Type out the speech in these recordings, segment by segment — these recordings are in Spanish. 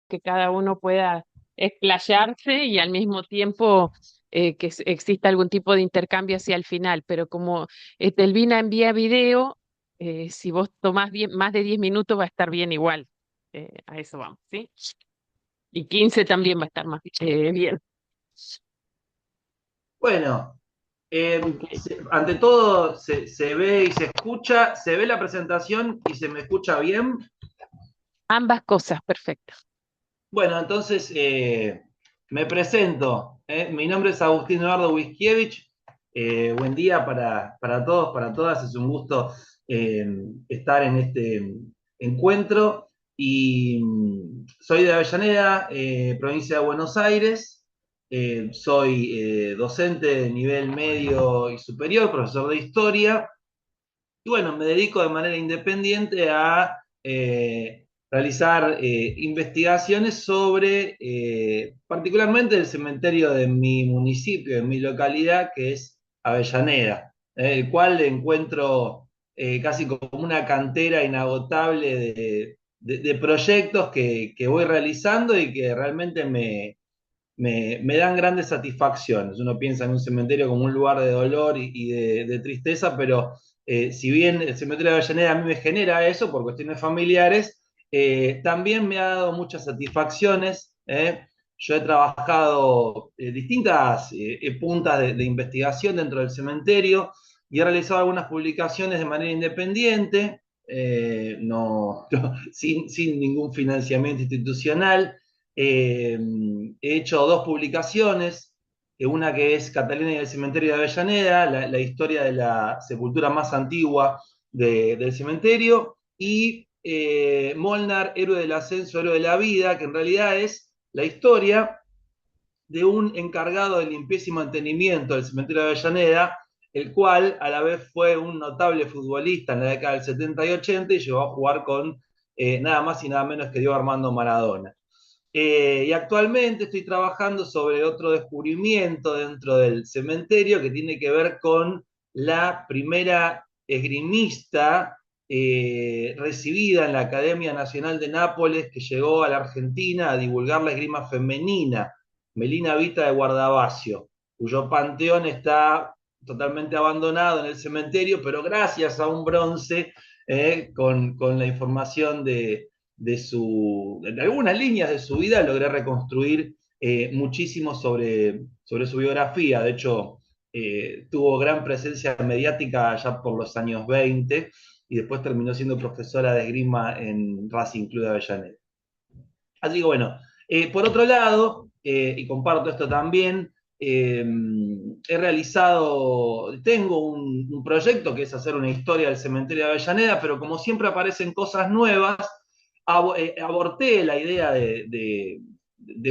que cada uno pueda explayarse y al mismo tiempo exista algún tipo de intercambio hacia el final. Pero como Telvina envía video, si vos tomás bien, más de 10 minutos va a estar bien igual. A eso vamos, ¿sí? Y 15 también va a estar más bien. Bueno, Ok. ante todo se ve y se escucha, se ve la presentación y se me escucha bien. Ambas cosas, perfecto. Bueno, entonces me presento. Mi nombre es Agustín Eduardo Wiskiewicz. Buen día para todos, para todas. Es un gusto eh, estar en este encuentro. Y soy de Avellaneda, provincia de Buenos Aires. Soy docente de nivel medio y superior, profesor de historia. Y bueno, me dedico de manera independiente a realizar investigaciones sobre particularmente el cementerio de mi municipio, de mi localidad, que es Avellaneda, el cual encuentro casi como una cantera inagotable de proyectos que voy realizando y que realmente me dan grandes satisfacciones. Uno piensa en un cementerio como un lugar de dolor y de tristeza, pero si bien el cementerio de Avellaneda a mí me genera eso por cuestiones familiares, también me ha dado muchas satisfacciones. Yo he trabajado distintas puntas de investigación dentro del cementerio y he realizado algunas publicaciones de manera independiente, sin ningún financiamiento institucional. Eh, He hecho dos publicaciones, una que es Catalina y el cementerio de Avellaneda, la historia de la sepultura más antigua del cementerio, y Molnar, héroe del ascenso, héroe de la vida, que en realidad es la historia de un encargado de limpieza y mantenimiento del cementerio de Avellaneda, el cual a la vez fue un notable futbolista en la década del 70 y 80 y llegó a jugar con nada más y nada menos que Diego Armando Maradona. Y actualmente estoy trabajando sobre otro descubrimiento dentro del cementerio que tiene que ver con la primera esgrimista recibida en la Academia Nacional de Nápoles que llegó a la Argentina a divulgar la esgrima femenina, Melina Vita de Guardavasio, cuyo panteón está totalmente abandonado en el cementerio, pero gracias a un bronce con la información de algunas líneas de su vida logré reconstruir muchísimo sobre su biografía. De hecho, tuvo gran presencia mediática ya por los años 20 y después terminó siendo profesora de esgrima en Racing Club de Avellaneda. Así que bueno, por otro lado, y comparto esto también, he realizado, tengo un proyecto que es hacer una historia del cementerio de Avellaneda, pero como siempre aparecen cosas nuevas, aborté la idea de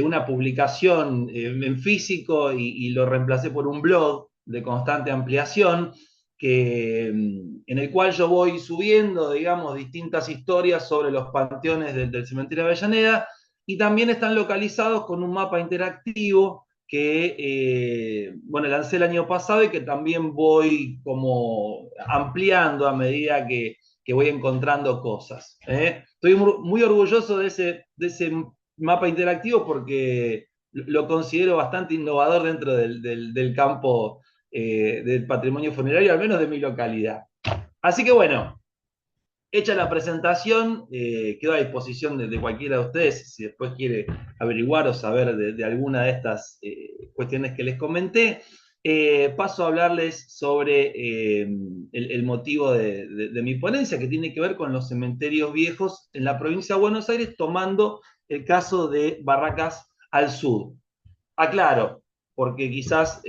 una publicación en físico y lo reemplacé por un blog de constante ampliación, en el cual yo voy subiendo, digamos, distintas historias sobre los panteones del cementerio de Avellaneda y también están localizados con un mapa interactivo que, bueno, lancé el año pasado y que también voy como ampliando a medida que voy encontrando cosas. Estoy muy orgulloso de ese mapa interactivo porque lo considero bastante innovador dentro del campo del patrimonio funerario, al menos de mi localidad. Así que bueno, hecha la presentación, quedo a disposición de cualquiera de ustedes si después quiere averiguar o saber de alguna de estas cuestiones que les comenté. Paso a hablarles sobre el motivo de mi ponencia, que tiene que ver con los cementerios viejos en la provincia de Buenos Aires, tomando el caso de Barracas al Sur. Aclaro, porque quizás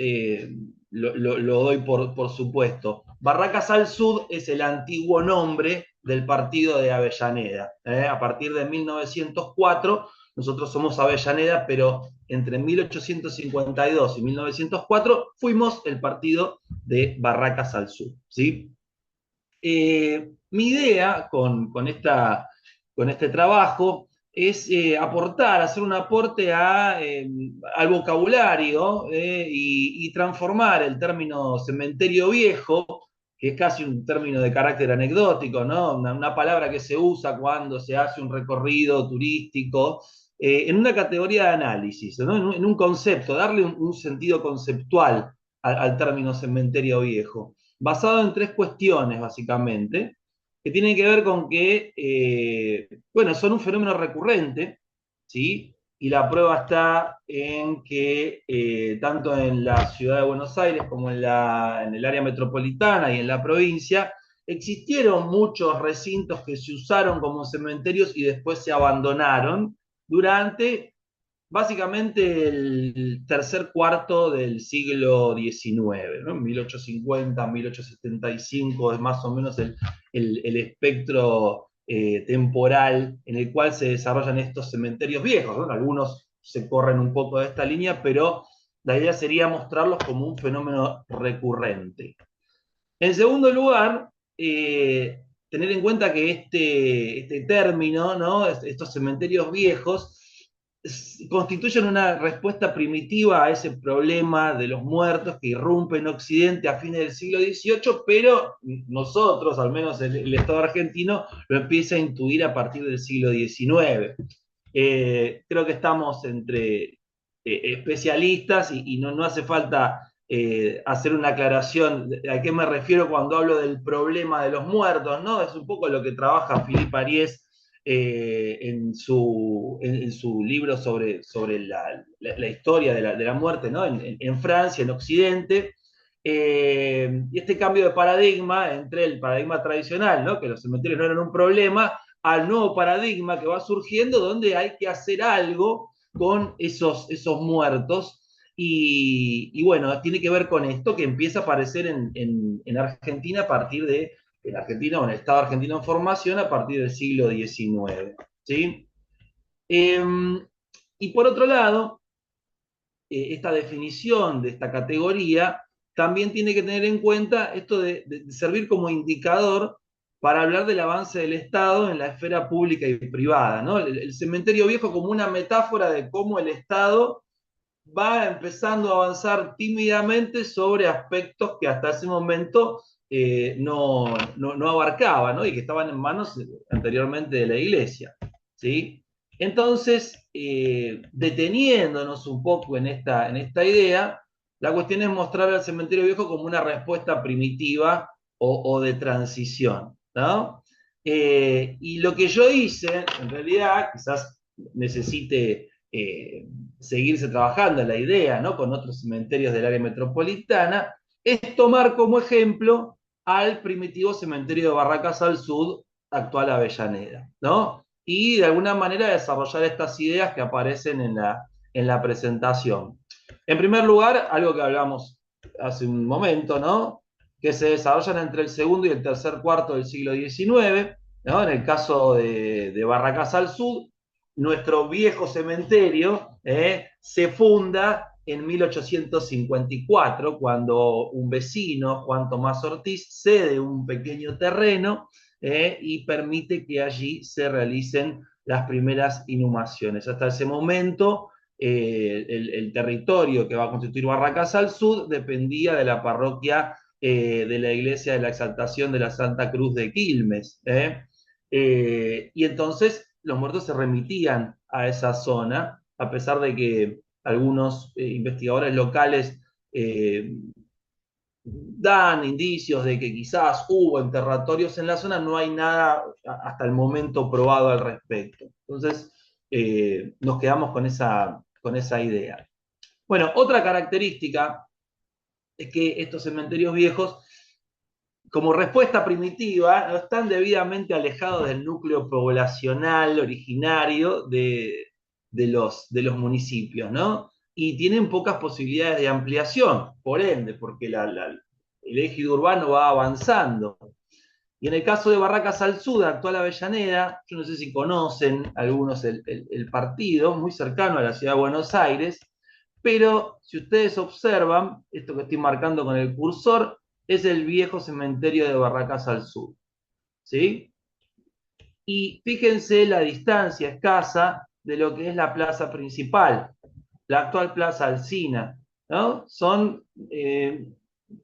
lo doy por supuesto. Barracas al Sud es el antiguo nombre del partido de Avellaneda. A partir de 1904, nosotros somos Avellaneda, pero entre 1852 y 1904 fuimos el partido de Barracas al Sud. ¿Sí? Mi idea con este trabajo es aportar, hacer un aporte al vocabulario y transformar el término cementerio viejo, que es casi un término de carácter anecdótico, ¿no? Una palabra que se usa cuando se hace un recorrido turístico en una categoría de análisis, ¿no? En un concepto, darle un sentido conceptual al término cementerio viejo, basado en tres cuestiones, básicamente, que tienen que ver con que, bueno, son un fenómeno recurrente, ¿sí? Y la prueba está en que tanto en la ciudad de Buenos Aires como en el área metropolitana y en la provincia, existieron muchos recintos que se usaron como cementerios y después se abandonaron durante básicamente el tercer cuarto del siglo XIX, ¿no? 1850, 1875 es más o menos el espectro temporal en el cual se desarrollan estos cementerios viejos, ¿no? Algunos se corren un poco de esta línea, pero la idea sería mostrarlos como un fenómeno recurrente. En segundo lugar, tener en cuenta que este término, ¿no? Estos cementerios viejos, constituyen una respuesta primitiva a ese problema de los muertos que irrumpe en Occidente a fines del siglo XVIII, pero nosotros, al menos el Estado argentino, lo empieza a intuir a partir del siglo XIX. Creo que estamos entre especialistas y no hace falta hacer una aclaración a qué me refiero cuando hablo del problema de los muertos, ¿no? Es un poco lo que trabaja Philippe Ariès en su libro sobre la historia de la muerte, ¿no? En Francia, en Occidente. Y este cambio de paradigma entre el paradigma tradicional, ¿no? Que los cementerios no eran un problema, al nuevo paradigma que va surgiendo donde hay que hacer algo con esos muertos. Y bueno, tiene que ver con esto que empieza a aparecer en Argentina a partir de, en Argentina o en el Estado argentino en formación a partir del siglo XIX. ¿Sí? Eh, y por otro lado, esta definición de esta categoría también tiene que tener en cuenta esto de servir como indicador para hablar del avance del Estado en la esfera pública y privada, ¿no? El cementerio viejo como una metáfora de cómo el Estado va empezando a avanzar tímidamente sobre aspectos que hasta ese momento no abarcaba, ¿no? Y que estaban en manos anteriormente de la Iglesia, ¿sí? Entonces, deteniéndonos un poco en esta idea, la cuestión es mostrar al cementerio viejo como una respuesta primitiva o de transición, ¿no? Y lo que yo hice, en realidad, quizás necesite seguirse trabajando en la idea, ¿no? Con otros cementerios del área metropolitana, es tomar como ejemplo al primitivo cementerio de Barracas al Sud, actual Avellaneda, ¿no? Y de alguna manera desarrollar estas ideas que aparecen en la presentación. En primer lugar, algo que hablamos hace un momento, ¿no? Que se desarrollan entre el segundo y el tercer cuarto del siglo XIX, ¿no? En el caso de Barracas al Sud, nuestro viejo cementerio se funda en 1854, cuando un vecino, Juan Tomás Ortiz, cede un pequeño terreno y permite que allí se realicen las primeras inhumaciones. Hasta ese momento, el territorio que va a constituir Barracas al Sud dependía de la parroquia de la Iglesia de la Exaltación de la Santa Cruz de Quilmes. Y entonces los muertos se remitían a esa zona, a pesar de que algunos investigadores locales dan indicios de que quizás hubo enterratorios en la zona, no hay nada hasta el momento probado al respecto. Entonces, nos quedamos con esa idea. Bueno, otra característica es que estos cementerios viejos, como respuesta primitiva, no están debidamente alejados del núcleo poblacional originario de los municipios, ¿no? Y tienen pocas posibilidades de ampliación, por ende, porque el eje urbano va avanzando. Y en el caso de Barracas al Sur, actual Avellaneda, yo no sé si conocen algunos el partido, muy cercano a la ciudad de Buenos Aires, pero si ustedes observan, esto que estoy marcando con el cursor, es el viejo cementerio de Barracas al Sur. ¿Sí? Y fíjense la distancia escasa de lo que es la plaza principal, la actual Plaza Alsina, ¿no? Son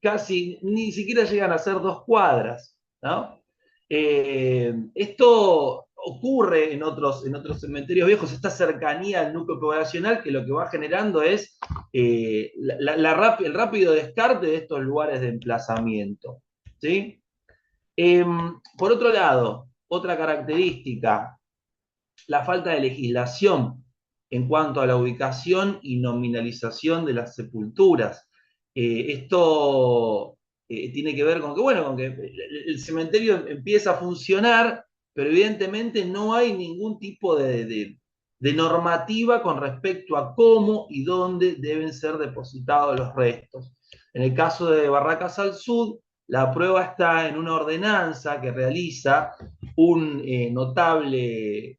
casi, ni siquiera llegan a ser 2 cuadras, ¿no? Esto ocurre en otros cementerios viejos, esta cercanía al núcleo poblacional que lo que va generando es el rápido descarte de estos lugares de emplazamiento. ¿Sí? Por otro lado, otra característica, la falta de legislación en cuanto a la ubicación y nominalización de las sepulturas. Esto tiene que ver con que, bueno, con que el cementerio empieza a funcionar, pero evidentemente no hay ningún tipo de normativa con respecto a cómo y dónde deben ser depositados los restos. En el caso de Barracas al Sud, la prueba está en una ordenanza que realiza un notable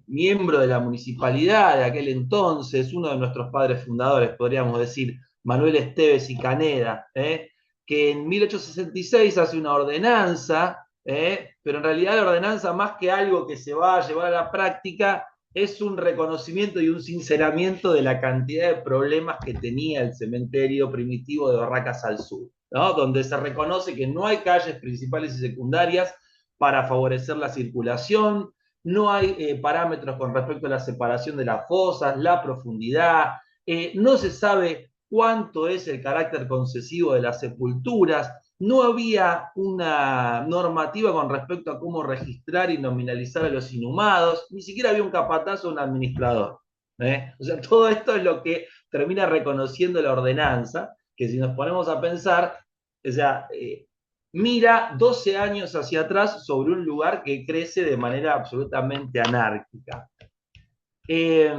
miembro de la municipalidad de aquel entonces, uno de nuestros padres fundadores, podríamos decir, Manuel Esteves y Caneda, que en 1866 hace una ordenanza, pero en realidad la ordenanza, más que algo que se va a llevar a la práctica, es un reconocimiento y un sinceramiento de la cantidad de problemas que tenía el cementerio primitivo de Barracas al Sur, ¿no? Donde se reconoce que no hay calles principales y secundarias para favorecer la circulación, no hay parámetros con respecto a la separación de las fosas, la profundidad, no se sabe cuánto es el carácter concesivo de las sepulturas, no había una normativa con respecto a cómo registrar y nominalizar a los inhumados, ni siquiera había un capataz o un administrador. O sea, todo esto es lo que termina reconociendo la ordenanza, que si nos ponemos a pensar, o sea, mira 12 años hacia atrás sobre un lugar que crece de manera absolutamente anárquica. Eh,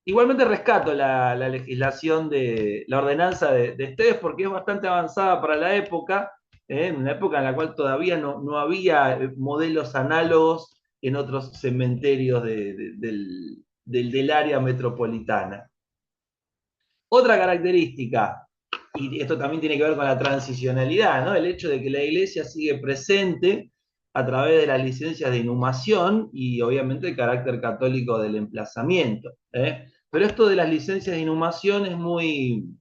Igualmente rescato la legislación de la ordenanza de Esteves porque es bastante avanzada para la época, en una época en la cual todavía no había modelos análogos en otros cementerios del área metropolitana. Otra característica, y esto también tiene que ver con la transicionalidad, ¿no? El hecho de que la iglesia sigue presente a través de las licencias de inhumación y obviamente el carácter católico del emplazamiento. Pero esto de las licencias de inhumación es muy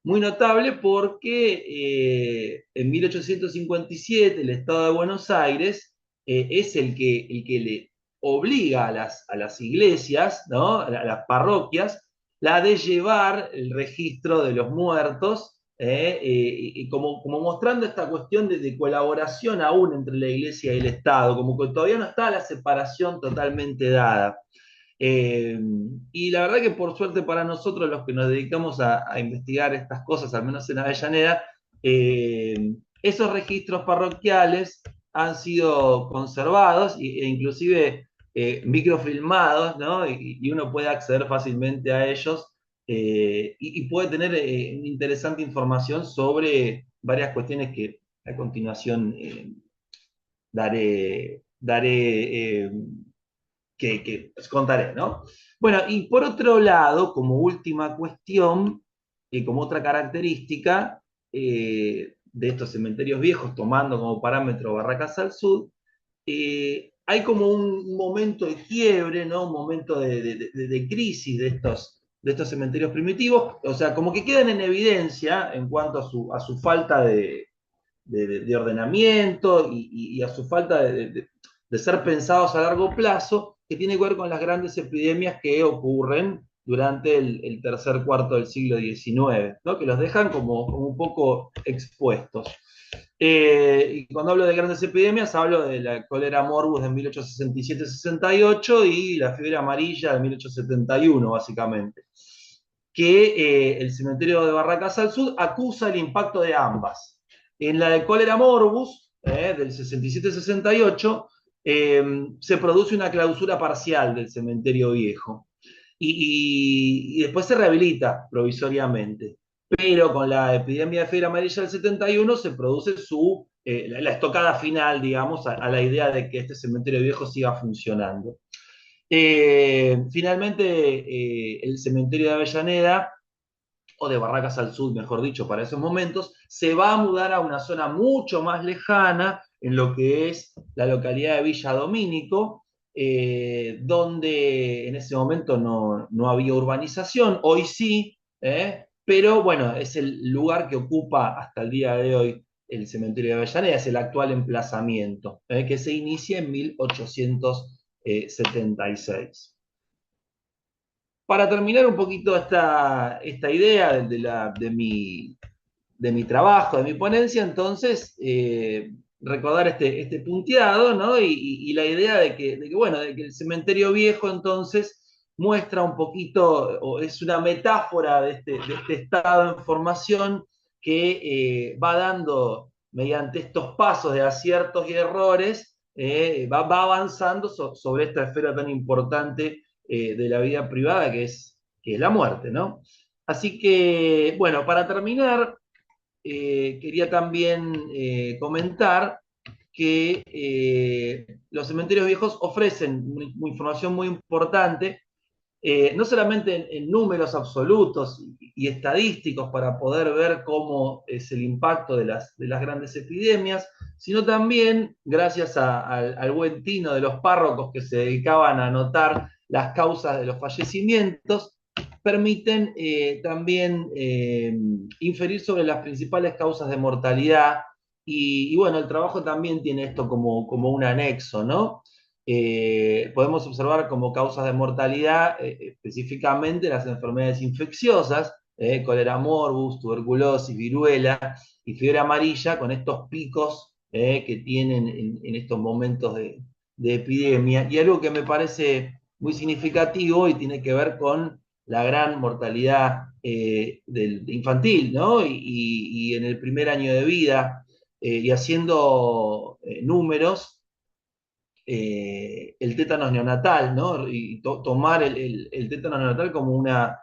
notable porque en 1857 el Estado de Buenos Aires es el que le obliga a las iglesias, ¿no? A las parroquias, la de llevar el registro de los muertos, y como mostrando esta cuestión de colaboración aún entre la iglesia y el Estado, como que todavía no está la separación totalmente dada. Eh, y la verdad que por suerte para nosotros, los que nos dedicamos a investigar estas cosas, al menos en Avellaneda, esos registros parroquiales han sido conservados e inclusive microfilmados, ¿no? Y uno puede acceder fácilmente a ellos y puede tener interesante información sobre varias cuestiones que a continuación daré que os contaré, ¿no? Bueno, y por otro lado, como última cuestión, como otra característica de estos cementerios viejos, tomando como parámetro Barracas al Sur, hay como un momento de quiebre, ¿no? Un momento de crisis de estos cementerios primitivos, o sea, como que quedan en evidencia en cuanto a su falta de ordenamiento y a su falta de ser pensados a largo plazo, que tiene que ver con las grandes epidemias que ocurren durante el tercer cuarto del siglo XIX, ¿no? Que los dejan como un poco expuestos. Y cuando hablo de grandes epidemias, hablo de la cólera morbus de 1867-68 y la fiebre amarilla de 1871, básicamente. Que el cementerio de Barracas al Sur acusa el impacto de ambas. En la de cólera morbus, del 67-68, se produce una clausura parcial del cementerio viejo y después se rehabilita provisoriamente. Pero con la epidemia de fiebre amarilla del 71 se produce la estocada final, digamos, a la idea de que este cementerio viejo siga funcionando. Finalmente, el cementerio de Avellaneda, o de Barracas al Sur, mejor dicho, para esos momentos, se va a mudar a una zona mucho más lejana, en lo que es la localidad de Villa Domínico, donde en ese momento no había urbanización, hoy sí, pero bueno, es el lugar que ocupa hasta el día de hoy el cementerio de Avellaneda, es el actual emplazamiento, que se inicia en 1876. Para terminar un poquito esta idea de mi trabajo, de mi ponencia, entonces, recordar este punteado, ¿no? Y la idea bueno, de que el cementerio viejo, entonces, muestra un poquito, o es una metáfora de este estado en formación que va dando mediante estos pasos de aciertos y errores, va avanzando sobre esta esfera tan importante de la vida privada que es la muerte, ¿no? Así que, bueno, para terminar, quería también comentar que los cementerios viejos ofrecen una información muy importante, no solamente en números absolutos y estadísticos para poder ver cómo es el impacto de las grandes epidemias, sino también gracias al buen tino de los párrocos que se dedicaban a anotar las causas de los fallecimientos, permiten también inferir sobre las principales causas de mortalidad y bueno, el trabajo también tiene esto como un anexo, ¿no? Podemos observar como causas de mortalidad específicamente las enfermedades infecciosas, cólera morbus, tuberculosis, viruela y fiebre amarilla, con estos picos que tienen en estos momentos de epidemia. Y algo que me parece muy significativo y tiene que ver con la gran mortalidad infantil, ¿no? Y en el primer año de vida, y haciendo números, el tétanos neonatal, ¿no? Y tomar el tétanos neonatal como una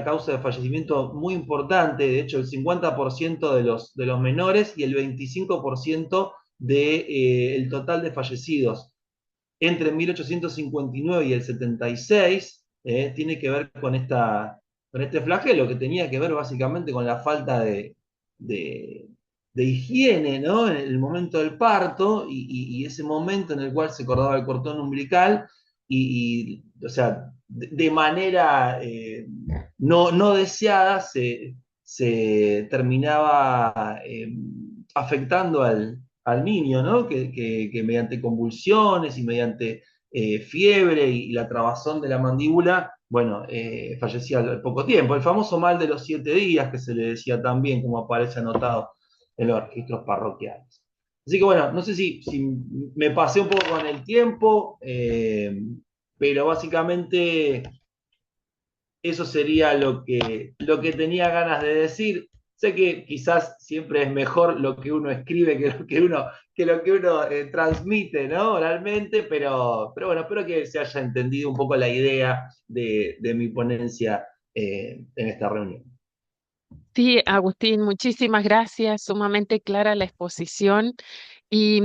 causa de fallecimiento muy importante, de hecho el 50% de los menores y el 25% del total de fallecidos entre 1859 y el 76, tiene que ver con este flagelo que tenía que ver básicamente con la falta de, de higiene, ¿no? En el momento del parto y ese momento en el cual se cortaba el cordón umbilical o sea, de manera no deseada se terminaba afectando al niño, ¿no? Que mediante convulsiones y mediante fiebre y la trabazón de la mandíbula, bueno, fallecía al poco tiempo. El famoso mal de los 7 días, que se le decía también, como aparece anotado en los registros parroquiales. Así que bueno, no sé si me pasé un poco con el tiempo, pero básicamente eso sería lo que tenía ganas de decir. Sé que quizás siempre es mejor lo que uno escribe que lo que uno transmite, ¿no? Oralmente, pero bueno, espero que se haya entendido un poco la idea de mi ponencia en esta reunión. Sí, Agustín, muchísimas gracias, sumamente clara la exposición y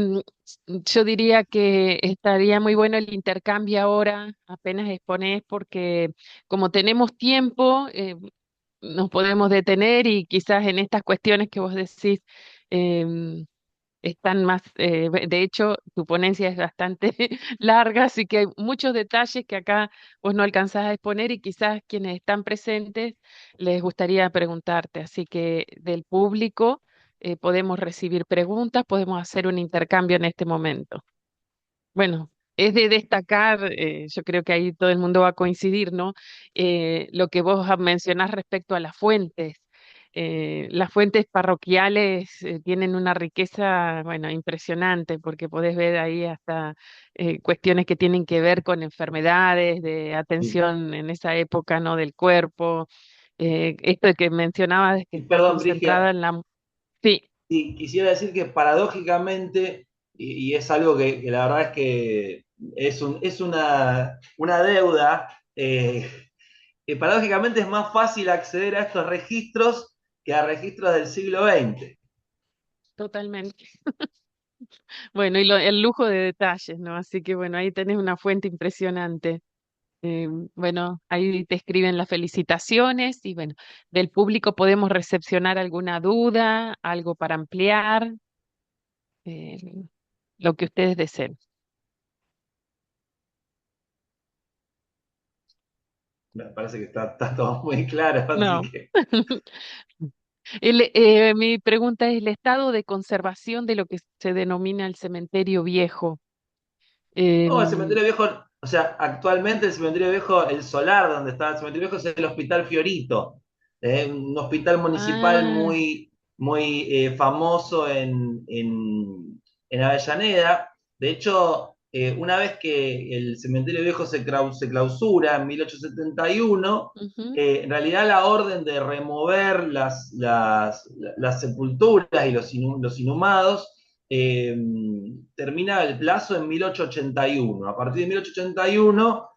yo diría que estaría muy bueno el intercambio ahora, apenas exponés, porque como tenemos tiempo, nos podemos detener y quizás en estas cuestiones que vos decís, em, están más, de hecho, tu ponencia es bastante larga, así que hay muchos detalles que acá vos no alcanzás a exponer y quizás quienes están presentes les gustaría preguntarte. Así que del público podemos recibir preguntas, podemos hacer un intercambio en este momento. Bueno, es de destacar, yo creo que ahí todo el mundo va a coincidir, ¿no? Lo que vos mencionás respecto a las fuentes. Las fuentes parroquiales tienen una riqueza, bueno, impresionante, porque podés ver ahí hasta cuestiones que tienen que ver con enfermedades, de Sí. atención en esa época, ¿no? Del cuerpo. Esto de que mencionabas de que Y está perdón, concentrada Brigia, en la... Sí, y quisiera decir que paradójicamente, y es algo que la verdad es que es una deuda, que paradójicamente es más fácil acceder a estos registros que a registros del siglo XX. totalmente. Bueno, y el lujo de detalles, ¿no? Así que bueno, ahí tenés una fuente impresionante. Bueno, ahí te escriben las felicitaciones y bueno, del público podemos recepcionar alguna duda, algo para ampliar, eh, lo que ustedes deseen. Me parece que está todo muy claro, así No. que Mi pregunta es el estado de conservación de lo que se denomina el cementerio viejo. No, el Em, cementerio viejo, o sea, actualmente el cementerio viejo, el solar donde está el cementerio viejo es el Hospital Fiorito, un hospital municipal ah, muy famoso en Avellaneda. De hecho, una vez que el cementerio viejo se clausura en 1871, ujú, en realidad la orden de remover las sepulturas y los inhumados eh, termina el plazo en 1881. A partir de 1881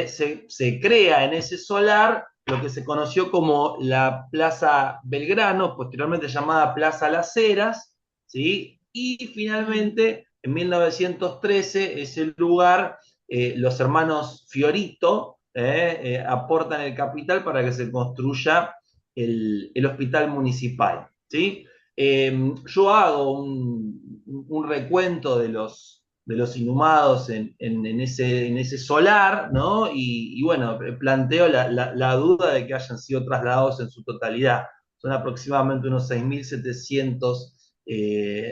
se crea en ese solar lo que se conoció como la Plaza Belgrano, posteriormente llamada Plaza Las Heras, ¿sí? Y mm, finalmente, en 1913, ese lugar, los hermanos Fiorito aportan el capital para que se construya el hospital municipal, ¿sí? Yo hago un recuento de los inhumados en ese solar, ¿no? Y bueno, planteo la duda de que hayan sido trasladados en su totalidad. Son aproximadamente unos 6.700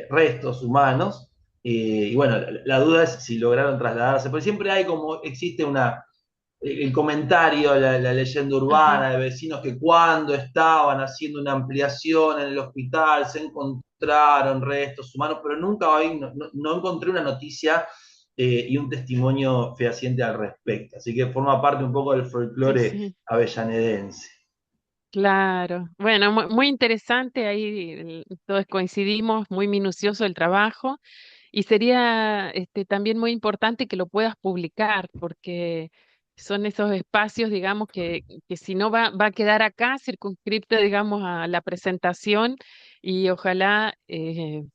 restos humanos. Y bueno, la duda es si lograron trasladarse, porque siempre hay como, existe el comentario, la leyenda ajá, urbana de vecinos que cuando estaban haciendo una ampliación en el hospital se encontraron restos humanos, pero nunca no encontré una noticia y un testimonio fehaciente al respecto. Así que forma parte un poco del sí, folclore sí. avellanedense. Claro, bueno, muy interesante, ahí todos coincidimos, muy minucioso el trabajo y sería también muy importante que lo puedas publicar porque son esos espacios, digamos, que si no va a quedar acá circunscripto, digamos, a la presentación y ojalá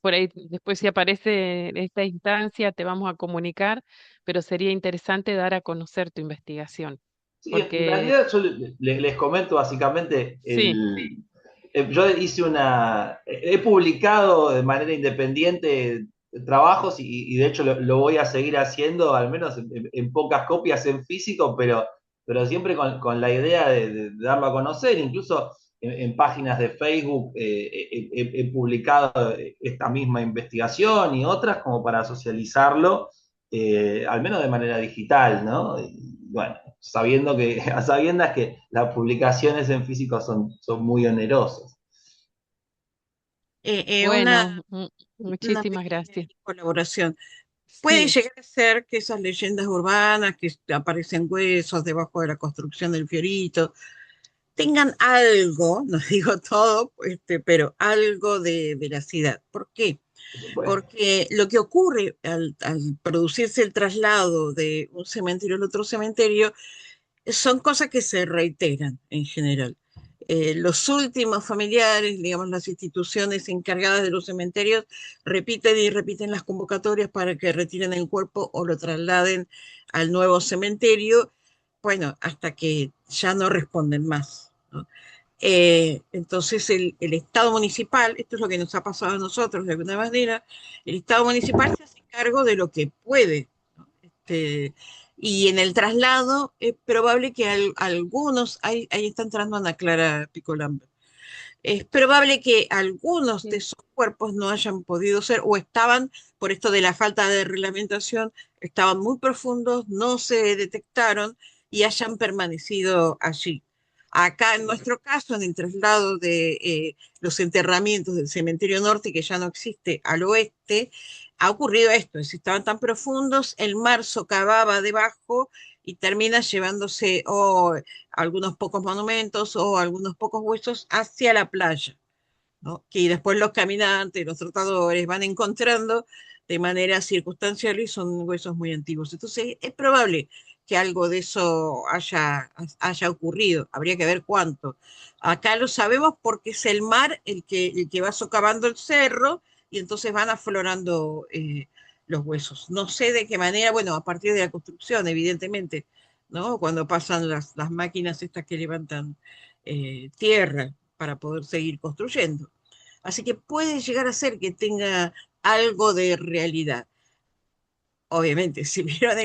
por ahí después si aparece esta instancia te vamos a comunicar, pero sería interesante dar a conocer tu investigación Sí, en porque realidad yo les comento básicamente, sí. yo he publicado de manera independiente trabajos y de hecho lo voy a seguir haciendo, al menos en pocas copias en físico, pero siempre con la idea de darlo a conocer, incluso en páginas de Facebook he publicado esta misma investigación y otras como para socializarlo, al menos de manera digital, ¿no? Y bueno, sabiendo a sabiendas que las publicaciones en físico son muy onerosas. Bueno, Una muchísimas pequeña gracias. colaboración. Puede Sí, llegar a ser que esas leyendas urbanas, que aparecen huesos debajo de la construcción del Fiorito, tengan algo, no digo todo, pero algo de veracidad. ¿Por qué? Bueno, Porque lo que ocurre al producirse el traslado de un cementerio al otro cementerio son cosas que se reiteran en general. Los últimos familiares, digamos, las instituciones encargadas de los cementerios, repiten y repiten las convocatorias para que retiren el cuerpo o lo trasladen al nuevo cementerio, bueno, hasta que ya no responden más, ¿no? Entonces el Estado municipal, esto es lo que nos ha pasado a nosotros de alguna manera, el Estado municipal se hace cargo de lo que puede, ¿no? Y en el traslado es probable que algunos, ahí está entrando Ana Clara Picolamba, es probable que algunos de sí. esos cuerpos no hayan podido ser o estaban, por esto de la falta de reglamentación, estaban muy profundos, no se detectaron y hayan permanecido allí. Acá en nuestro caso, en el traslado de los enterramientos del cementerio norte, que ya no existe, al oeste, ha ocurrido esto, es decir, estaban tan profundos, el mar socavaba debajo y termina llevándose o algunos pocos monumentos o algunos pocos huesos hacia la playa, ¿no? Que después los caminantes, los trotadores van encontrando de manera circunstancial y son huesos muy antiguos. Entonces es probable que algo de eso haya ocurrido, habría que ver cuánto. Acá lo sabemos porque es el mar el que va socavando el cerro y entonces van aflorando los huesos. No sé de qué manera, bueno, a partir de la construcción, evidentemente, ¿no? Cuando pasan las máquinas estas que levantan tierra para poder seguir construyendo. Así que puede llegar a ser que tenga algo de realidad. Obviamente, si vieron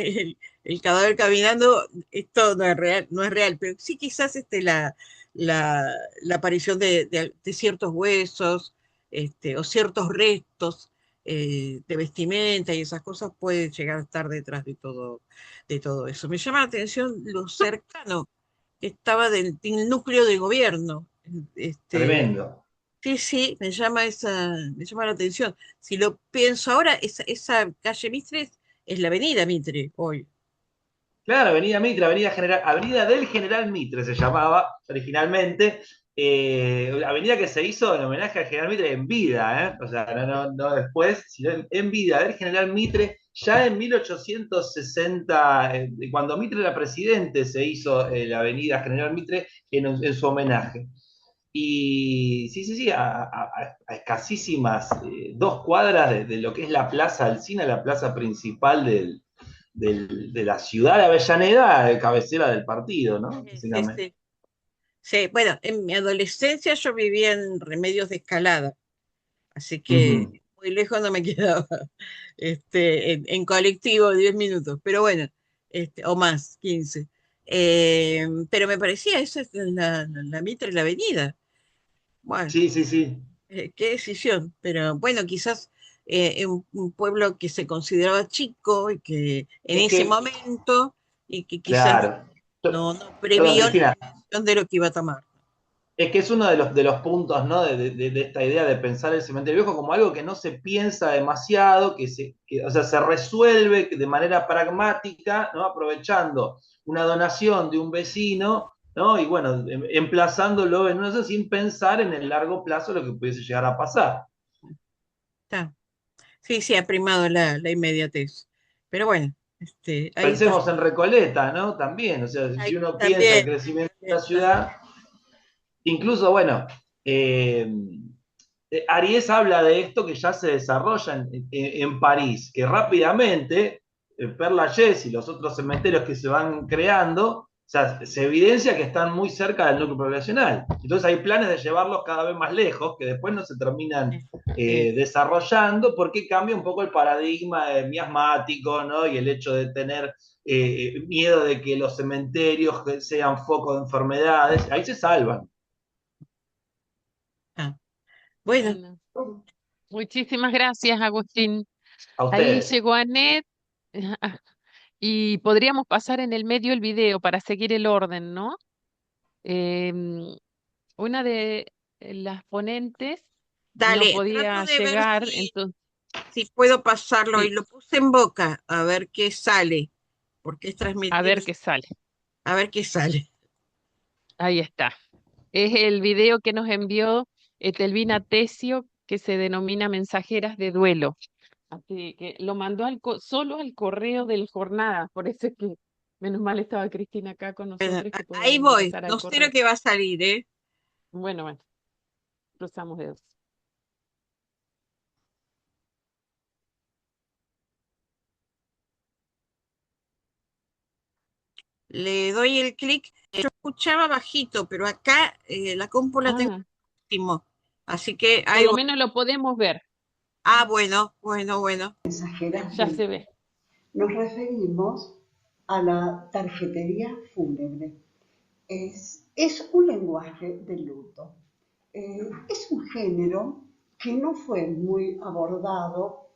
el cadáver caminando, esto no es real, no es real, pero sí quizás la, la aparición de ciertos huesos, o ciertos restos de vestimenta y esas cosas pueden llegar a estar detrás de todo eso. Me llama la atención lo cercano que estaba del núcleo de gobierno. Este, Tremendo. sí, sí, me llama la atención. Si lo pienso ahora, esa calle Mitre es la avenida Mitre hoy. Claro, Avenida Mitre, Avenida del General Mitre se llamaba originalmente. Avenida que se hizo en homenaje al General Mitre en vida, ¿eh? O sea, no después, sino en vida del General Mitre, ya en 1860, cuando Mitre era presidente, se hizo la Avenida General Mitre en su homenaje. Y sí, sí, sí, a escasísimas 2 cuadras de lo que es la Plaza Alsina, la plaza principal de la ciudad de Avellaneda, cabecera del partido, ¿no? Sí, sí, Básicamente. sí. Sí, bueno, en mi adolescencia yo vivía en Remedios de Escalada, así que Ujú. muy lejos no me quedaba, en colectivo 10 minutos, pero bueno, o más, 15. Pero me parecía, esa es la Mitre, la avenida. Bueno, Sí, sí, sí. qué decisión, pero bueno, quizás en un pueblo que se consideraba chico y que en Es ese que, momento y que quizás claro. no Perdón, previó la Cristina, dimensión de lo que iba a tomar. es que es uno de los puntos, ¿no? De esta idea de pensar el cementerio viejo como algo que no se piensa demasiado, o sea, se resuelve de manera pragmática, ¿no? Aprovechando una donación de un vecino, ¿no? Y bueno, emplazándolo en eso sin pensar en el largo plazo lo que pudiese llegar a pasar. Está. Sí, sí, ha primado la inmediatez. Pero bueno, ahí está. Pensemos en Recoleta, ¿no? También, o sea, si Ahí uno piensa el también, crecimiento de también, la ciudad, incluso, bueno, eh, Aries habla de esto que ya se desarrolla en París, que rápidamente Père Lachaise y los otros cementerios que se van creando, o sea, se evidencia que están muy cerca del núcleo poblacional. Entonces hay planes de llevarlos cada vez más lejos, que después no se terminan sí, desarrollando, porque cambia un poco el paradigma miasmático, ¿no? Y el hecho de tener miedo de que los cementerios sean foco de enfermedades, ahí se salvan. ah, bueno, Bueno, muchísimas gracias, Agustín. A Ahí ustedes. llegó Anet y podríamos pasar en el medio el video para seguir el orden, ¿no? Em, una de las ponentes no dale, trato podía de ver llegar, si, entonces, si puedo pasarlo y sí, lo puse en boca, a ver qué sale, porque es a transmitir, ver qué sale. a ver qué sale. Ahí está. Es el video que nos envió Etelvina Tesio, que se denomina Mensajeras de Duelo. Así que lo mandó solo al correo del Jornada, por eso es que menos mal estaba Cristina acá con Bueno, nosotros que ahí podemos voy, ingresar al no sé lo correo. que va a salir, ¿eh? Bueno, bueno, cruzamos dedos. Le doy el clic. Yo escuchaba bajito, pero acá la compu la tengo Ah, óptimo. Así que por ahí lo voy. menos lo podemos ver, Ah, bueno, bueno, bueno. Mensajeras ya del... se ve. Nos referimos a la tarjetería fúnebre. Es un lenguaje de luto. Es un género que no fue muy abordado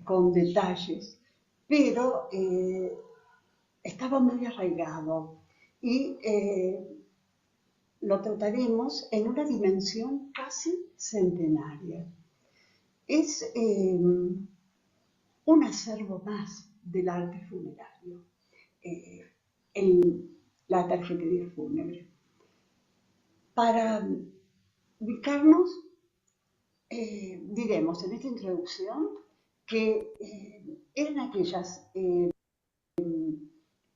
con detalles, pero estaba muy arraigado y lo trataremos en una dimensión casi centenaria. Es un acervo más del arte funerario, eh, en la tarjetería fúnebre. Para ubicarnos, diremos en esta introducción que eran aquellas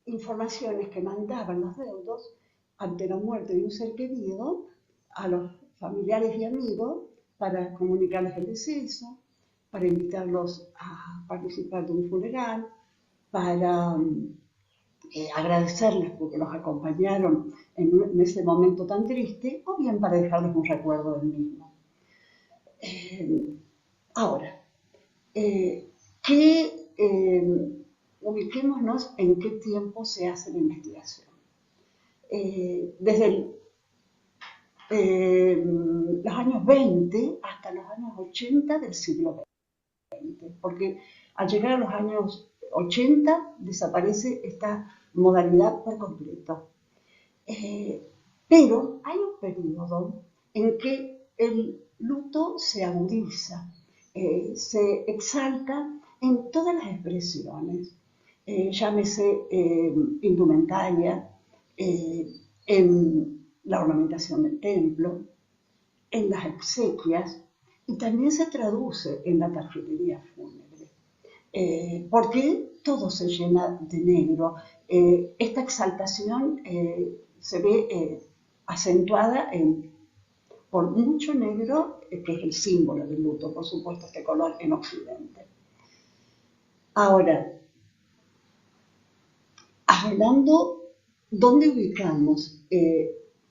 informaciones que mandaban los deudos ante la muerte de un ser querido a los familiares y amigos para comunicarles el deceso, para invitarlos a participar de un funeral, para agradecerles porque los acompañaron en ese momento tan triste, o bien para dejarles un recuerdo del mismo. Ahora, ubiquémonos en qué tiempo se hace la investigación. Desde el los años 20 hasta los años 80 del siglo XX, porque al llegar a los años 80 desaparece esta modalidad por completo. Pero hay un periodo en que el luto se agudiza, se exalta en todas las expresiones, llámese indumentaria, en la ornamentación del templo, en las exequias, y también se traduce en la tarjetería fúnebre, porque todo se llena de negro. Esta exaltación se ve acentuada por mucho negro, que es el símbolo del luto, por supuesto, este color en Occidente. Ahora, hablando, ¿dónde ubicamos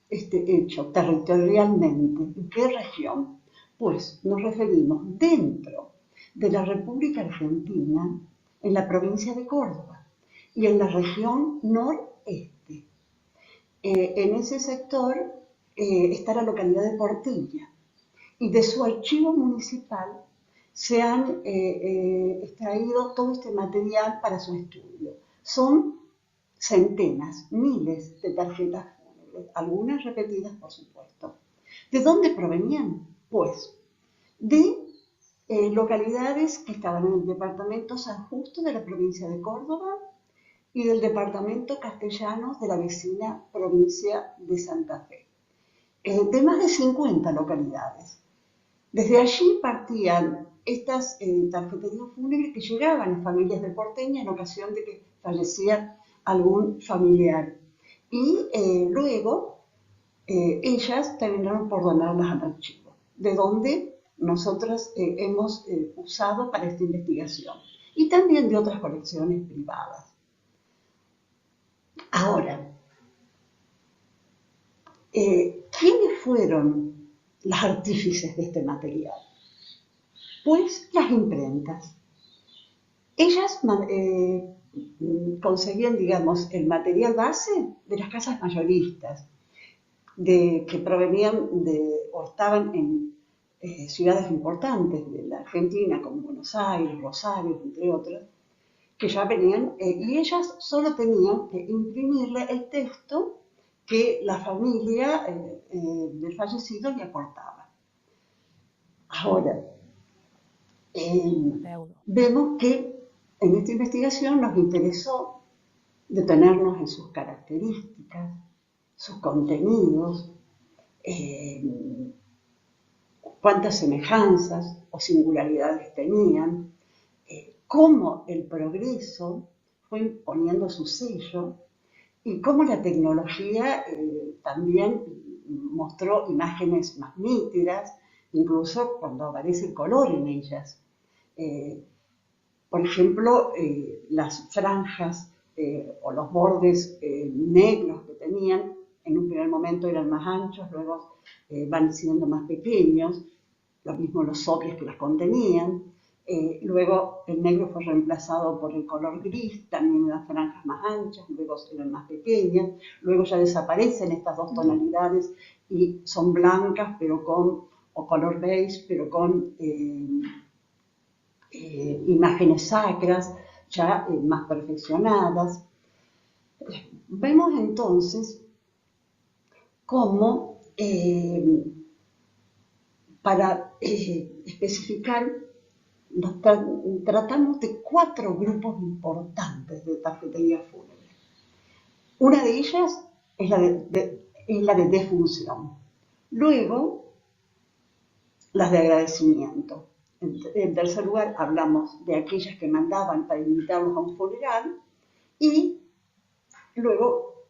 este hecho territorialmente? ¿En qué región? Pues nos referimos dentro de la República Argentina, en la provincia de Córdoba y en la región noreste. En ese sector está la localidad de Portilla, y de su archivo municipal se han extraído todo este material para su estudio. Son centenas, miles de tarjetas fúnebres, algunas repetidas, por supuesto. ¿De dónde provenían? Pues de localidades que estaban en el departamento San Justo de la provincia de Córdoba y del departamento Castellanos de la vecina provincia de Santa Fe, de más de 50 localidades. Desde allí partían estas tarjeterías fúnebres que llegaban a familias de porteña en ocasión de que fallecía algún familiar. Y luego ellas terminaron por donarlas al archivo, de donde nosotros hemos usado para esta investigación, y también de otras colecciones privadas. Ahora, ¿quiénes fueron los artífices de este material? Pues las imprentas. Ellas conseguían, digamos, el material base de las casas mayoristas, que provenían o estaban en ciudades importantes de la Argentina, como Buenos Aires, Rosario, entre otras, que ya venían, y ellas solo tenían que imprimirle el texto que la familia del fallecido le aportaba. Ahora, vemos que en esta investigación nos interesó detenernos en sus características, sus contenidos, cuántas semejanzas o singularidades tenían, cómo el progreso fue imponiendo su sello y cómo la tecnología también mostró imágenes más nítidas, incluso cuando aparece el color en ellas. Por ejemplo, las franjas o los bordes negros que tenían, en un primer momento eran más anchos, luego van siendo más pequeños, lo mismo los soplios que las contenían. Luego el negro fue reemplazado por el color gris, también las franjas más anchas, luego eran más pequeñas, luego ya desaparecen estas dos tonalidades y son blancas, pero o color beige, pero con imágenes sacras, ya más perfeccionadas. Vemos entonces cómo para especificar tratamos de 4 grupos importantes de tarjetería fúnebre. Una de ellas es la de defunción. Luego, las de agradecimiento. En tercer lugar, hablamos de aquellas que mandaban para invitarlos a un funeral, y luego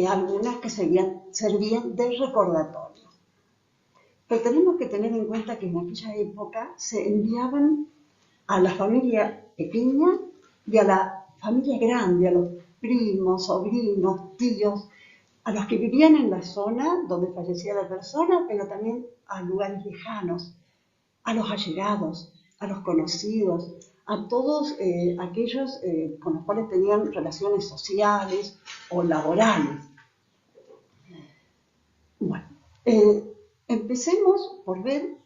algunas que servían de recordatorio. Pero tenemos que tener en cuenta que en aquella época se enviaban a la familia pequeña y a la familia grande, a los primos, sobrinos, tíos, a los que vivían en la zona donde fallecía la persona, pero también a lugares lejanos, a los allegados, a los conocidos, a todos aquellos con los cuales tenían relaciones sociales o laborales. Bueno, Empecemos por ver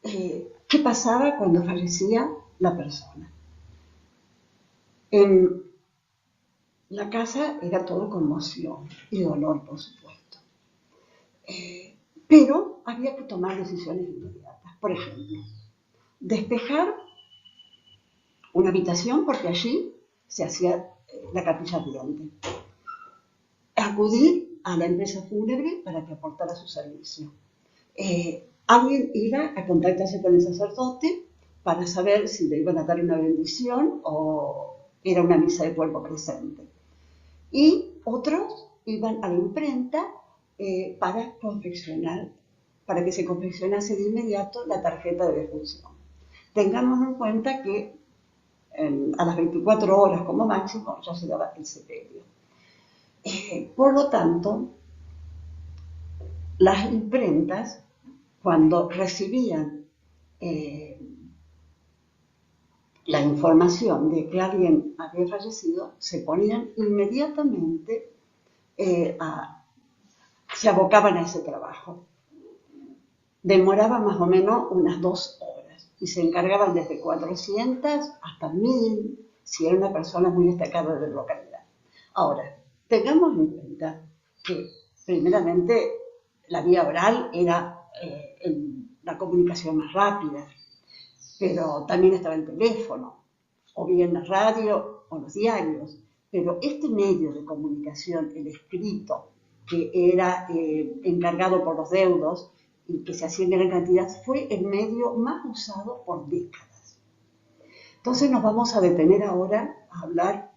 qué pasaba cuando fallecía la persona. En la casa era todo conmoción y dolor, por supuesto. Pero había que tomar decisiones inmediatas. Por ejemplo, despejar una habitación porque allí se hacía la capilla ardiente. Acudir a la empresa fúnebre para que aportara su servicio. Alguien iba a contactarse con el sacerdote para saber si le iban a dar una bendición o era una misa de cuerpo presente. Y otros iban a la imprenta para que se confeccionase de inmediato la tarjeta de defunción. Tengamos en cuenta que a las 24 horas como máximo ya se daba el sepelio. Por lo tanto, las imprentas, cuando recibían la información de que alguien había fallecido, se ponían inmediatamente, se abocaban a ese trabajo. Demoraba más o menos unas 2 horas y se encargaban desde 400 hasta 1000, si era una persona muy destacada de la localidad. Ahora, tengamos en cuenta que, primeramente, la vía oral era la comunicación más rápida, pero también estaba el teléfono, o bien la radio o los diarios. Pero este medio de comunicación, el escrito, que era encargado por los deudos y que se hacía en gran cantidad, fue el medio más usado por décadas. Entonces nos vamos a detener ahora a hablar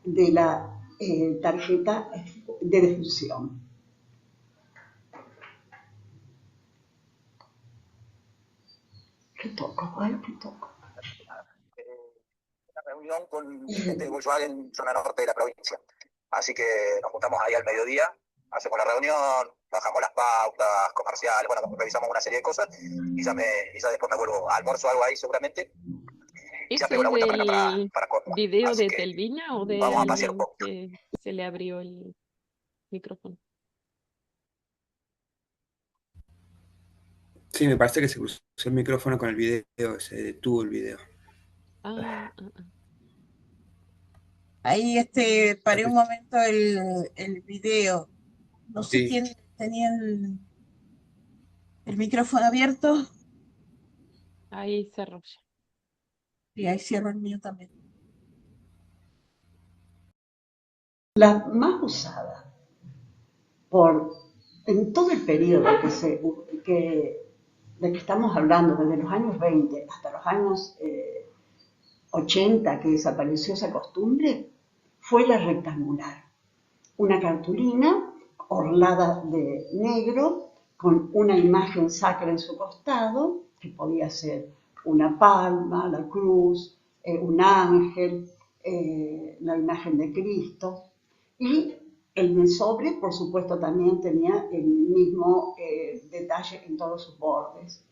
de la tarjeta de defunción. ¿Qué toco? ¿Qué toco? Una reunión con gente de Volkswagen en zona norte de la provincia. Así que nos juntamos ahí al mediodía, hacemos la reunión, bajamos las pautas comerciales, bueno, revisamos una serie de cosas y ya después me vuelvo a almuerzo o algo ahí seguramente. Y ya ¿Ese pego la es vuelta para acá, del para Córdoba. video Así de que Telvina o de vamos a pasear un alguien poco. que se le abrió el micrófono? Sí, me parece que se cruzó el micrófono con el video, se detuvo el video. Ahí paré un momento el video. No sé Sí. quién tenía el micrófono abierto. Ahí cerró ya. Y ahí cierro el mío también. La más usada en todo el periodo de que estamos hablando, desde los años 20 hasta los años 80, que desapareció esa costumbre, fue la rectangular. Una cartulina orlada de negro con una imagen sacra en su costado, que podía ser una palma, la cruz, un ángel, la imagen de Cristo. Y el sobre, por supuesto, también tenía el mismo detalle en todos sus bordes.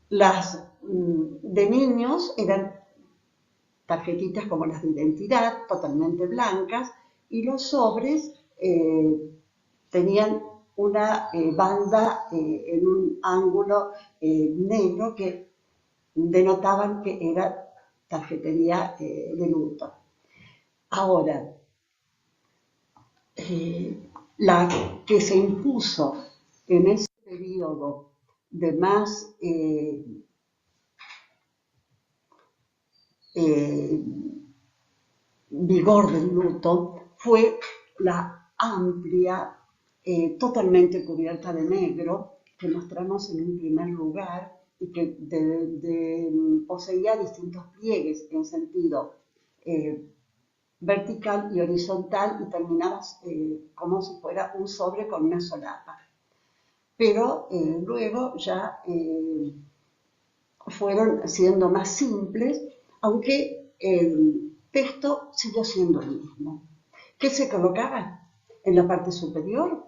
Las de niños eran tarjetitas como las de identidad, totalmente blancas, y los sobres tenían una banda en un ángulo negro que denotaban que era tarjetería de luto. Ahora, la que se impuso en ese periodo de más vigor del luto fue la amplia, totalmente cubierta de negro, que mostramos en un primer lugar y que poseía distintos pliegues en sentido vertical y horizontal y terminaba como si fuera un sobre con una solapa. Pero luego ya fueron siendo más simples, aunque el texto siguió siendo el mismo. ¿Qué se colocaba en la parte superior?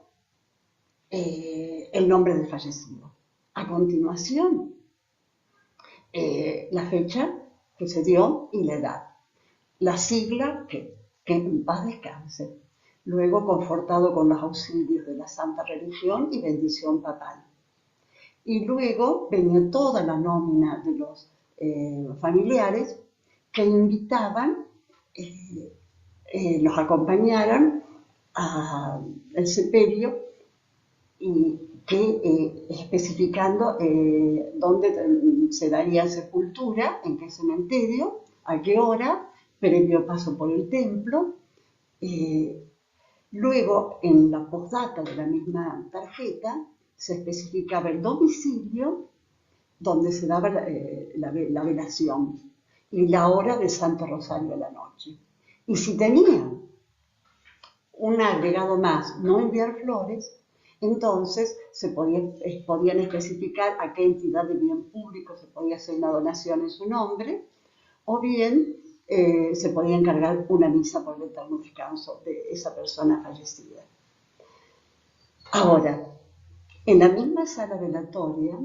El nombre del fallecido. A continuación, la fecha que se dio y la edad. La sigla que en paz descanse. Luego, confortado con los auxilios de la Santa Religión y bendición papal. Y luego venía toda la nómina de los familiares que invitaban, los acompañaron al sepelio y que especificando dónde se daría sepultura, en qué cementerio, a qué hora, previo paso por el templo. Luego, en la postdata de la misma tarjeta, se especificaba el domicilio donde se daba la velación y la hora del Santo Rosario de la noche. Y si tenían un agregado más, no enviar flores, entonces podían especificar a qué entidad de bien público se podía hacer una donación en su nombre, o bien se podía encargar una misa por el eterno descanso de esa persona fallecida. Ahora, en la misma sala velatoria,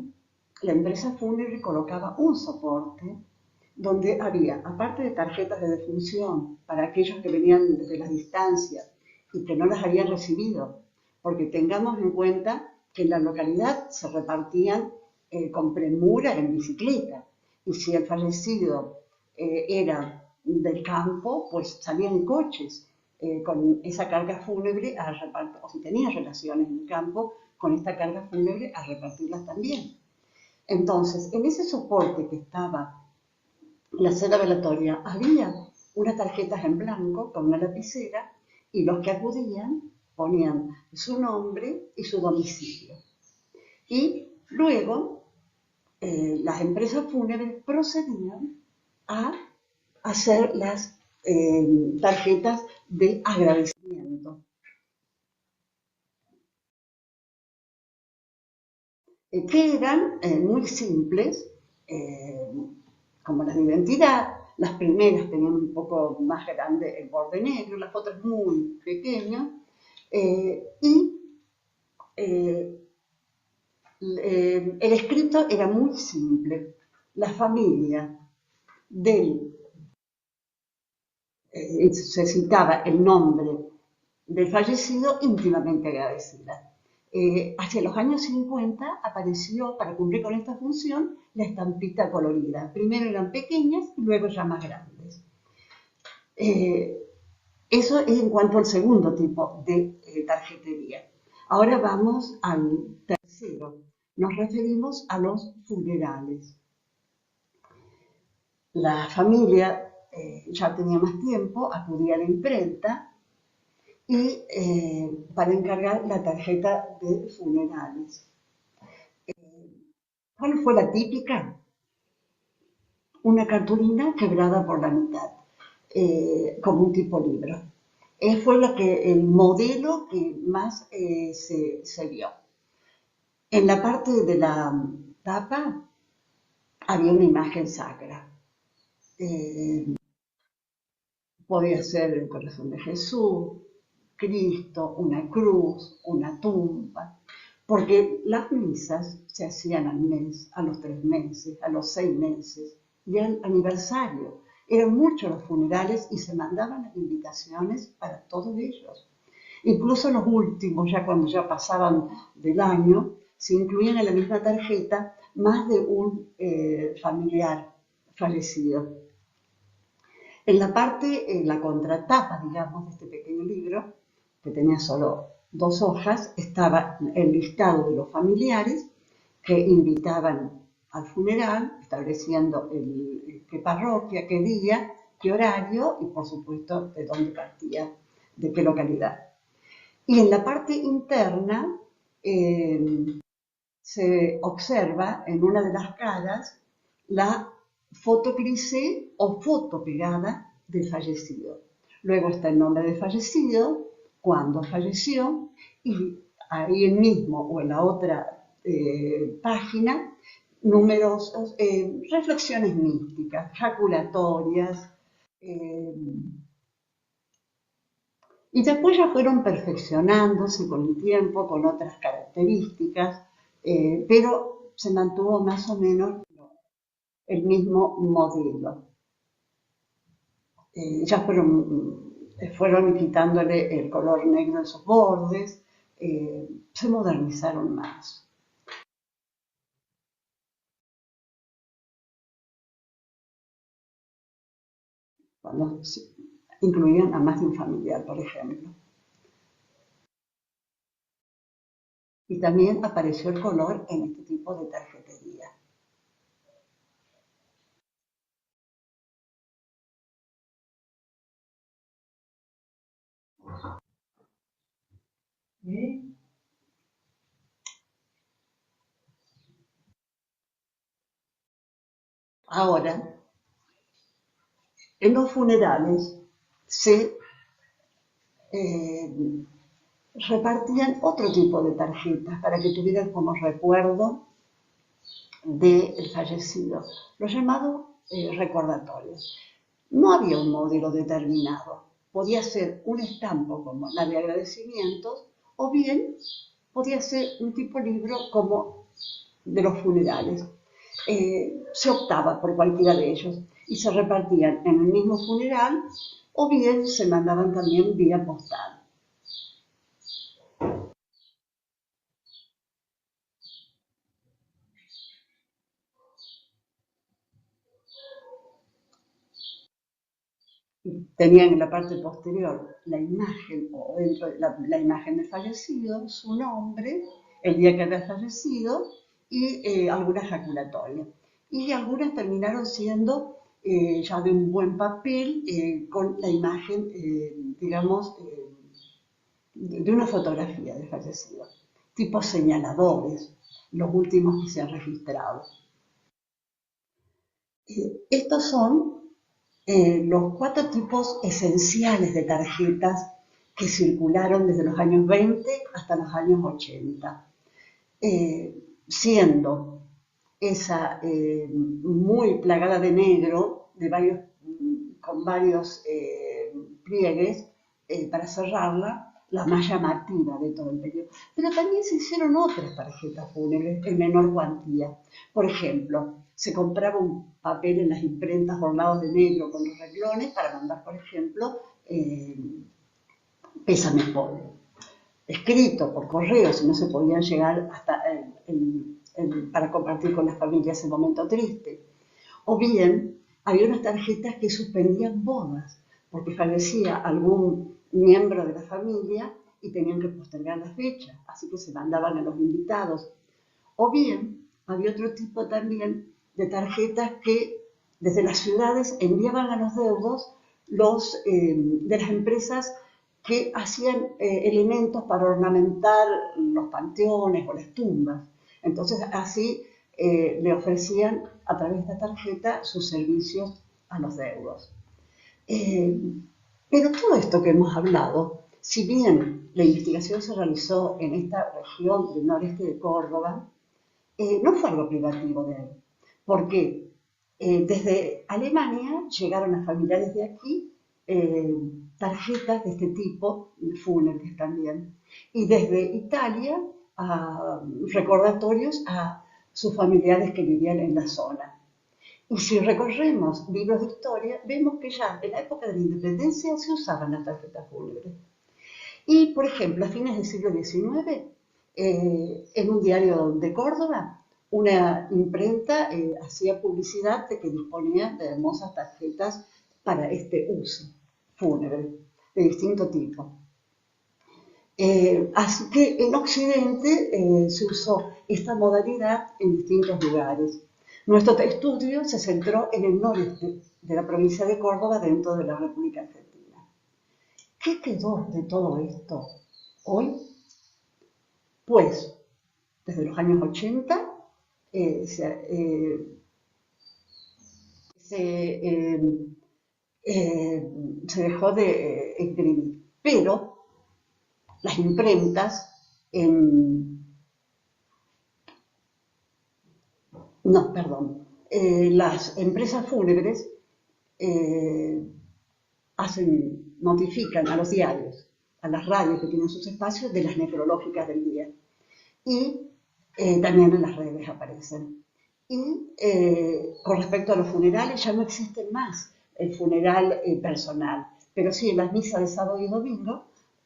la empresa fúnebre colocaba un soporte donde había, aparte de tarjetas de defunción para aquellos que venían desde las distancias y que no las habían recibido, porque tengamos en cuenta que en la localidad se repartían con premura en bicicleta, y si el fallecido era del campo, pues salían en coches con esa carga fúnebre a repartir, o si tenía relaciones en el campo, con esta carga fúnebre a repartirlas también. Entonces, en ese soporte que estaba en la sala velatoria, había unas tarjetas en blanco con una lapicera y los que acudían ponían su nombre y su domicilio. Y luego las empresas fúnebres procedían a hacer las tarjetas de agradecimiento. Que eran muy simples, como las de identidad. Las primeras tenían un poco más grande el borde negro, las otras muy pequeñas, el escrito era muy simple. La familia se citaba el nombre del fallecido íntimamente agradecida. Hacia los años 50 apareció, para cumplir con esta función, la estampita colorida. Primero eran pequeñas y luego ya más grandes. Eso es en cuanto al segundo tipo de tarjetería. Ahora vamos al tercero. Nos referimos a los funerales. La familia ya tenía más tiempo, acudía a la imprenta y para encargar la tarjeta de funerales. ¿Cuál fue la típica? Una cartulina quebrada por la mitad, como un tipo libro. Fue el modelo que más se vio. En la parte de la tapa había una imagen sacra. Podía ser el corazón de Jesús, Cristo, una cruz, una tumba, porque las misas se hacían al mes, a los 3 meses, a los 6 meses y al aniversario. Eran muchos los funerales y se mandaban las invitaciones para todos ellos. Incluso los últimos, ya cuando ya pasaban del año, se incluían en la misma tarjeta más de un familiar fallecido. En la parte, en la contratapa, digamos, de este pequeño libro, que tenía solo 2 hojas, estaba el listado de los familiares que invitaban al funeral, estableciendo qué parroquia, qué día, qué horario y, por supuesto, de dónde partía, de qué localidad. Y en la parte interna se observa en una de las caras la foto cliché o foto pegada del fallecido. Luego está el nombre del fallecido, cuándo falleció, y ahí el mismo o en la otra página, numerosas reflexiones místicas, jaculatorias, y después ya fueron perfeccionándose con el tiempo, con otras características, pero se mantuvo más o menos el mismo modelo. Ya fueron quitándole el color negro en sus bordes, se modernizaron más. cuando incluían a más de un familiar, por ejemplo. Y también apareció el color en este tipo de tarjetería. Ahora, en los funerales se repartían otro tipo de tarjetas para que tuvieran como recuerdo del fallecido, los llamados recordatorios. No había un modelo determinado, podía ser un estampo como la de agradecimientos o bien podía ser un tipo libro como de los funerales. Se optaba por cualquiera de ellos y se repartían en el mismo funeral o bien se mandaban también vía postal. Tenían en la parte posterior la imagen, o dentro de la imagen del fallecido, su nombre, el día que había fallecido y alguna ejaculatoria. Y algunas terminaron siendo ya de un buen papel con la imagen, digamos, de una fotografía del fallecido, tipo señaladores, los últimos que se han registrado. Estos son los 4 tipos esenciales de tarjetas que circularon desde los años 20 hasta los años 80, siendo esa muy plagada de negro, con varios pliegues para cerrarla, la más llamativa de todo el periodo. Pero también se hicieron otras tarjetas fúnebres en menor cuantía. Por ejemplo, se compraba un papel en las imprentas bordados de negro con los renglones para mandar, por ejemplo, pésame polvo. Escrito por correo, si no se podían llegar hasta para compartir con las familias ese momento triste. O bien, había unas tarjetas que suspendían bodas, porque fallecía algún miembro de la familia y tenían que postergar la fecha, así que se mandaban a los invitados. O bien, había otro tipo también de tarjetas que desde las ciudades enviaban a los deudos de las empresas que hacían elementos para ornamentar los panteones o las tumbas. Entonces, así le ofrecían a través de esta tarjeta sus servicios a los deudos. Pero todo esto que hemos hablado, si bien la investigación se realizó en esta región del noreste de Córdoba, no fue algo privativo de él, porque desde Alemania llegaron a familiares de aquí tarjetas de este tipo, fúnebres también, y desde Italia recordatorios a sus familiares que vivían en la zona. Y si recorremos libros de historia, vemos que ya en la época de la independencia se usaban las tarjetas fúnebres. Y, por ejemplo, a fines del siglo XIX, en un diario de Córdoba, una imprenta hacía publicidad de que disponía de hermosas tarjetas para este uso fúnebre, de distinto tipo. Así que en Occidente se usó esta modalidad en distintos lugares. Nuestro estudio se centró en el noreste de la provincia de Córdoba, dentro de la República Argentina. ¿Qué quedó de todo esto hoy? Pues, desde los años 80 se dejó de imprimir, pero las imprentas las empresas fúnebres notifican a los diarios, a las radios que tienen sus espacios, de las necrológicas del día. Y también en las redes aparecen. Y con respecto a los funerales, ya no existe más el funeral personal, pero sí en las misas de sábado y domingo,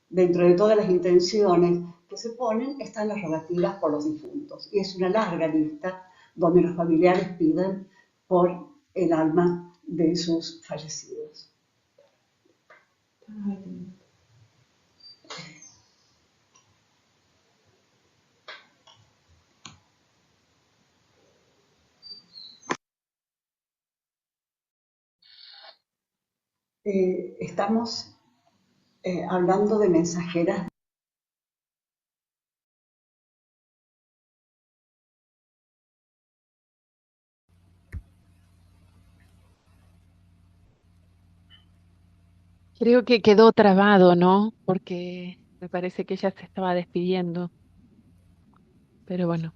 dentro de todas las intenciones que se ponen, están las rogativas por los difuntos. Y es una larga lista donde los familiares piden por el alma de sus fallecidos. Estamos hablando de mensajeras. Creo que quedó trabado, ¿no? Porque me parece que ella se estaba despidiendo. Pero bueno,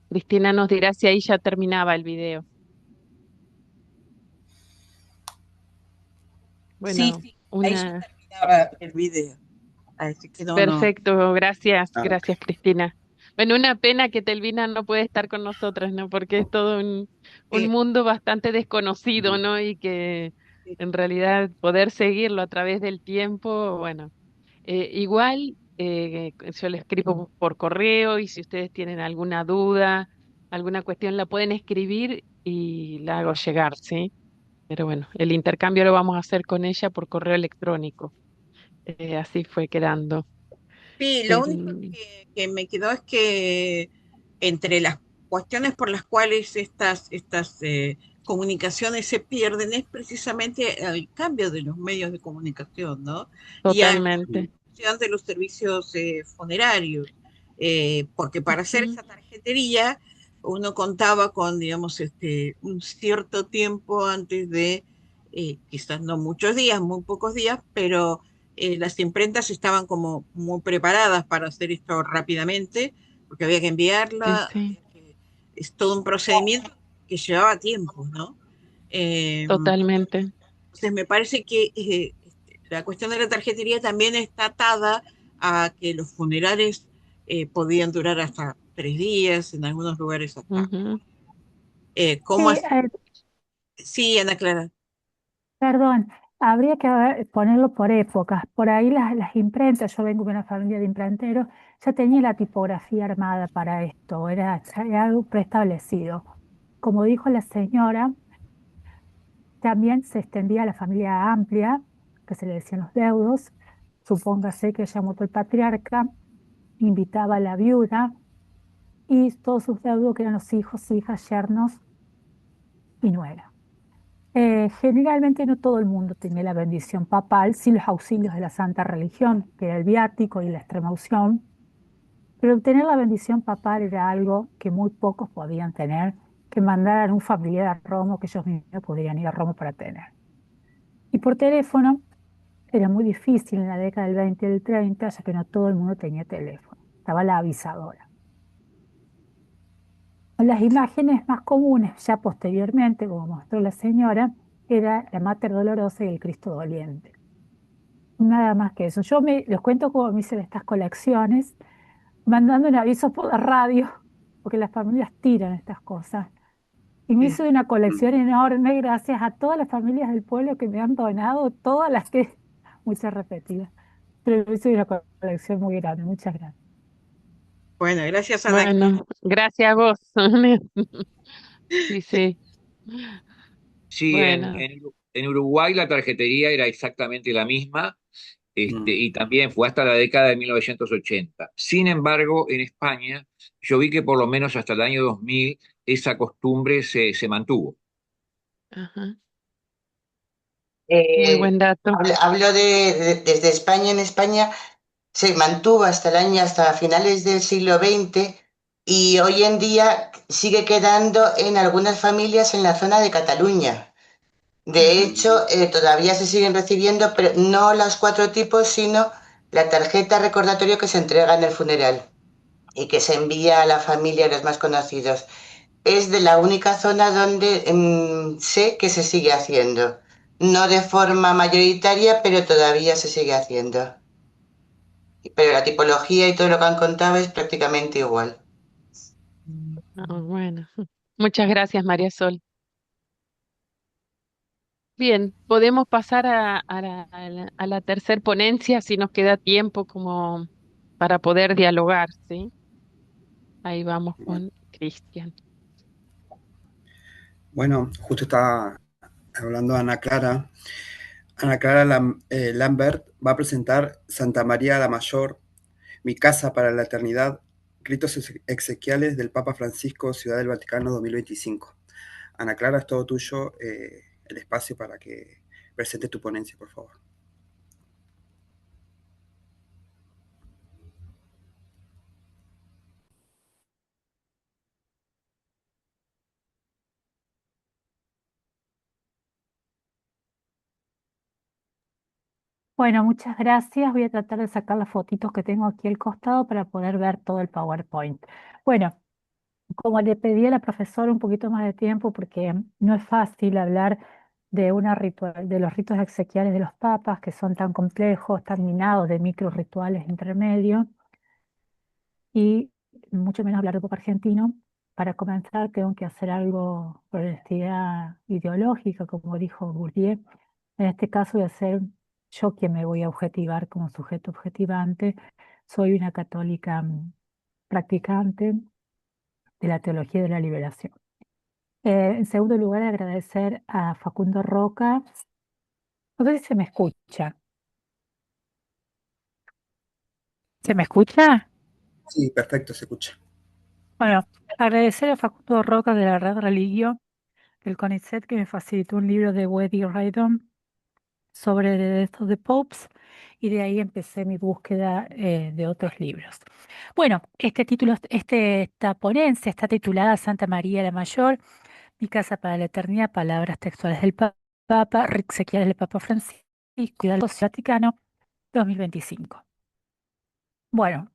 Cristina nos dirá si ahí ya terminaba el video. Sí, Bueno, sí, ahí ya una terminaba el video. Así que no, no. perfecto, gracias, Ah, gracias Cristina. Bueno, una pena que Telvina no puede estar con nosotros, ¿no? Porque es todo un Sí, mundo bastante desconocido, ¿no? Y que sí. en realidad poder seguirlo a través del tiempo, bueno, igual yo le escribo por correo y si ustedes tienen alguna duda, alguna cuestión, la pueden escribir y la hago llegar, ¿sí? Pero bueno, el intercambio lo vamos a hacer con ella por correo electrónico. Así fue quedando. Sí, lo único Em, que me quedó es que entre las cuestiones por las cuales estas comunicaciones se pierden es precisamente el cambio de los medios de comunicación, ¿no? Y a la Totalmente. evolución de los servicios funerarios. Porque para hacer Ujú. esa tarjetería uno contaba con, digamos, un cierto tiempo antes de, quizás no muchos días, muy pocos días, pero las imprentas estaban como muy preparadas para hacer esto rápidamente, porque había que enviarla, Sí, es todo un procedimiento que llevaba tiempo, ¿no? totalmente. Entonces me parece que la cuestión de la tarjetería también está atada a que los funerales podían durar hasta 3 días, en algunos lugares hasta. Ujú. ¿Cómo Sí, así? Sí, Ana Clara. perdón, habría que ponerlo por épocas. Por ahí las imprentas, yo vengo de una familia de imprenteros, ya tenía la tipografía armada para esto, era algo preestablecido. Como dijo la señora, también se extendía a la familia amplia, que se le decían los deudos. Supóngase que ya murió el patriarca, invitaba a la viuda y todos sus deudos, que eran los hijos, hijas, yernos y nuera. Generalmente no todo el mundo tenía la bendición papal, sin los auxilios de la Santa Religión, que era el viático y la extremaunción, pero obtener la bendición papal era algo que muy pocos podían tener, que mandaran un familiar a Roma, que ellos mismos podrían ir a Roma para tener. Y por teléfono era muy difícil en la década del 20 y del 30, ya que no todo el mundo tenía teléfono, estaba la avisadora. Las imágenes más comunes, ya posteriormente, como mostró la señora, era la Mater Dolorosa y el Cristo Doliente. Nada más que eso. Les cuento cómo me hice estas colecciones, mandando un aviso por la radio, porque las familias tiran estas cosas. Y me Sí. hice una colección enorme gracias a todas las familias del pueblo que me han donado, todas las que, muchas repetidas, pero me hice una colección muy grande. Muchas gracias. Bueno, gracias Ana Clara. Bueno, gracias a vos. Sí, sí. Sí, Bueno, en Uruguay la tarjetería era exactamente la misma, mm. y también fue hasta la década de 1980. Sin embargo, en España yo vi que por lo menos hasta el año 2000 esa costumbre se mantuvo. ajá, muy Eh, buen dato. hablo desde España. En España se mantuvo hasta el año, hasta finales del siglo XX y hoy en día sigue quedando en algunas familias en la zona de Cataluña. De Ajá, hecho, todavía se siguen recibiendo, pero no los 4 tipos, sino la tarjeta recordatorio que se entrega en el funeral y que se envía a la familia, a los más conocidos. Es de la única zona donde sé que se sigue haciendo. No de forma mayoritaria, pero todavía se sigue haciendo. Pero la tipología y todo lo que han contado es prácticamente igual. bueno. Muchas gracias, María Sol. Bien, podemos pasar a la tercer ponencia si nos queda tiempo como para poder dialogar, ¿sí? Ahí vamos con Cristian. Bueno, justo estaba hablando Ana Clara Ana Clara Lambert va a presentar Santa María la Mayor, Mi Casa para la Eternidad, Ritos Exequiales del Papa Francisco, Ciudad del Vaticano 2025. Ana Clara, es todo tuyo el espacio para que presentes tu ponencia, por favor. Bueno, muchas gracias. Voy a tratar de sacar las fotitos que tengo aquí al costado para poder ver todo el PowerPoint. Bueno, como le pedí a la profesora un poquito más de tiempo, porque no es fácil hablar de los ritos exequiales de los papas, que son tan complejos, tan minados de micro rituales intermedios, y mucho menos hablar de papa argentino. Para comenzar, tengo que hacer algo por honestidad ideológica, como dijo Bourdieu. En este caso voy a ser yo quien me voy a objetivar como sujeto objetivante. Soy una católica practicante de la teología de la liberación. En segundo lugar, agradecer a Facundo Roca. No sé si se me escucha. ¿Se me escucha? Sí, perfecto, se escucha. Bueno, agradecer a Facundo Roca de la Red Religio, del CONICET, que me facilitó un libro de Weddy Raydon sobre The Death of the Popes, y de ahí empecé mi búsqueda de otros libros. Bueno, esta ponencia está titulada Santa María la Mayor, Mi Casa para la Eternidad, Palabras Textuales del Papa, Exequiales del Papa Francisco y del Vaticano 2025. Bueno,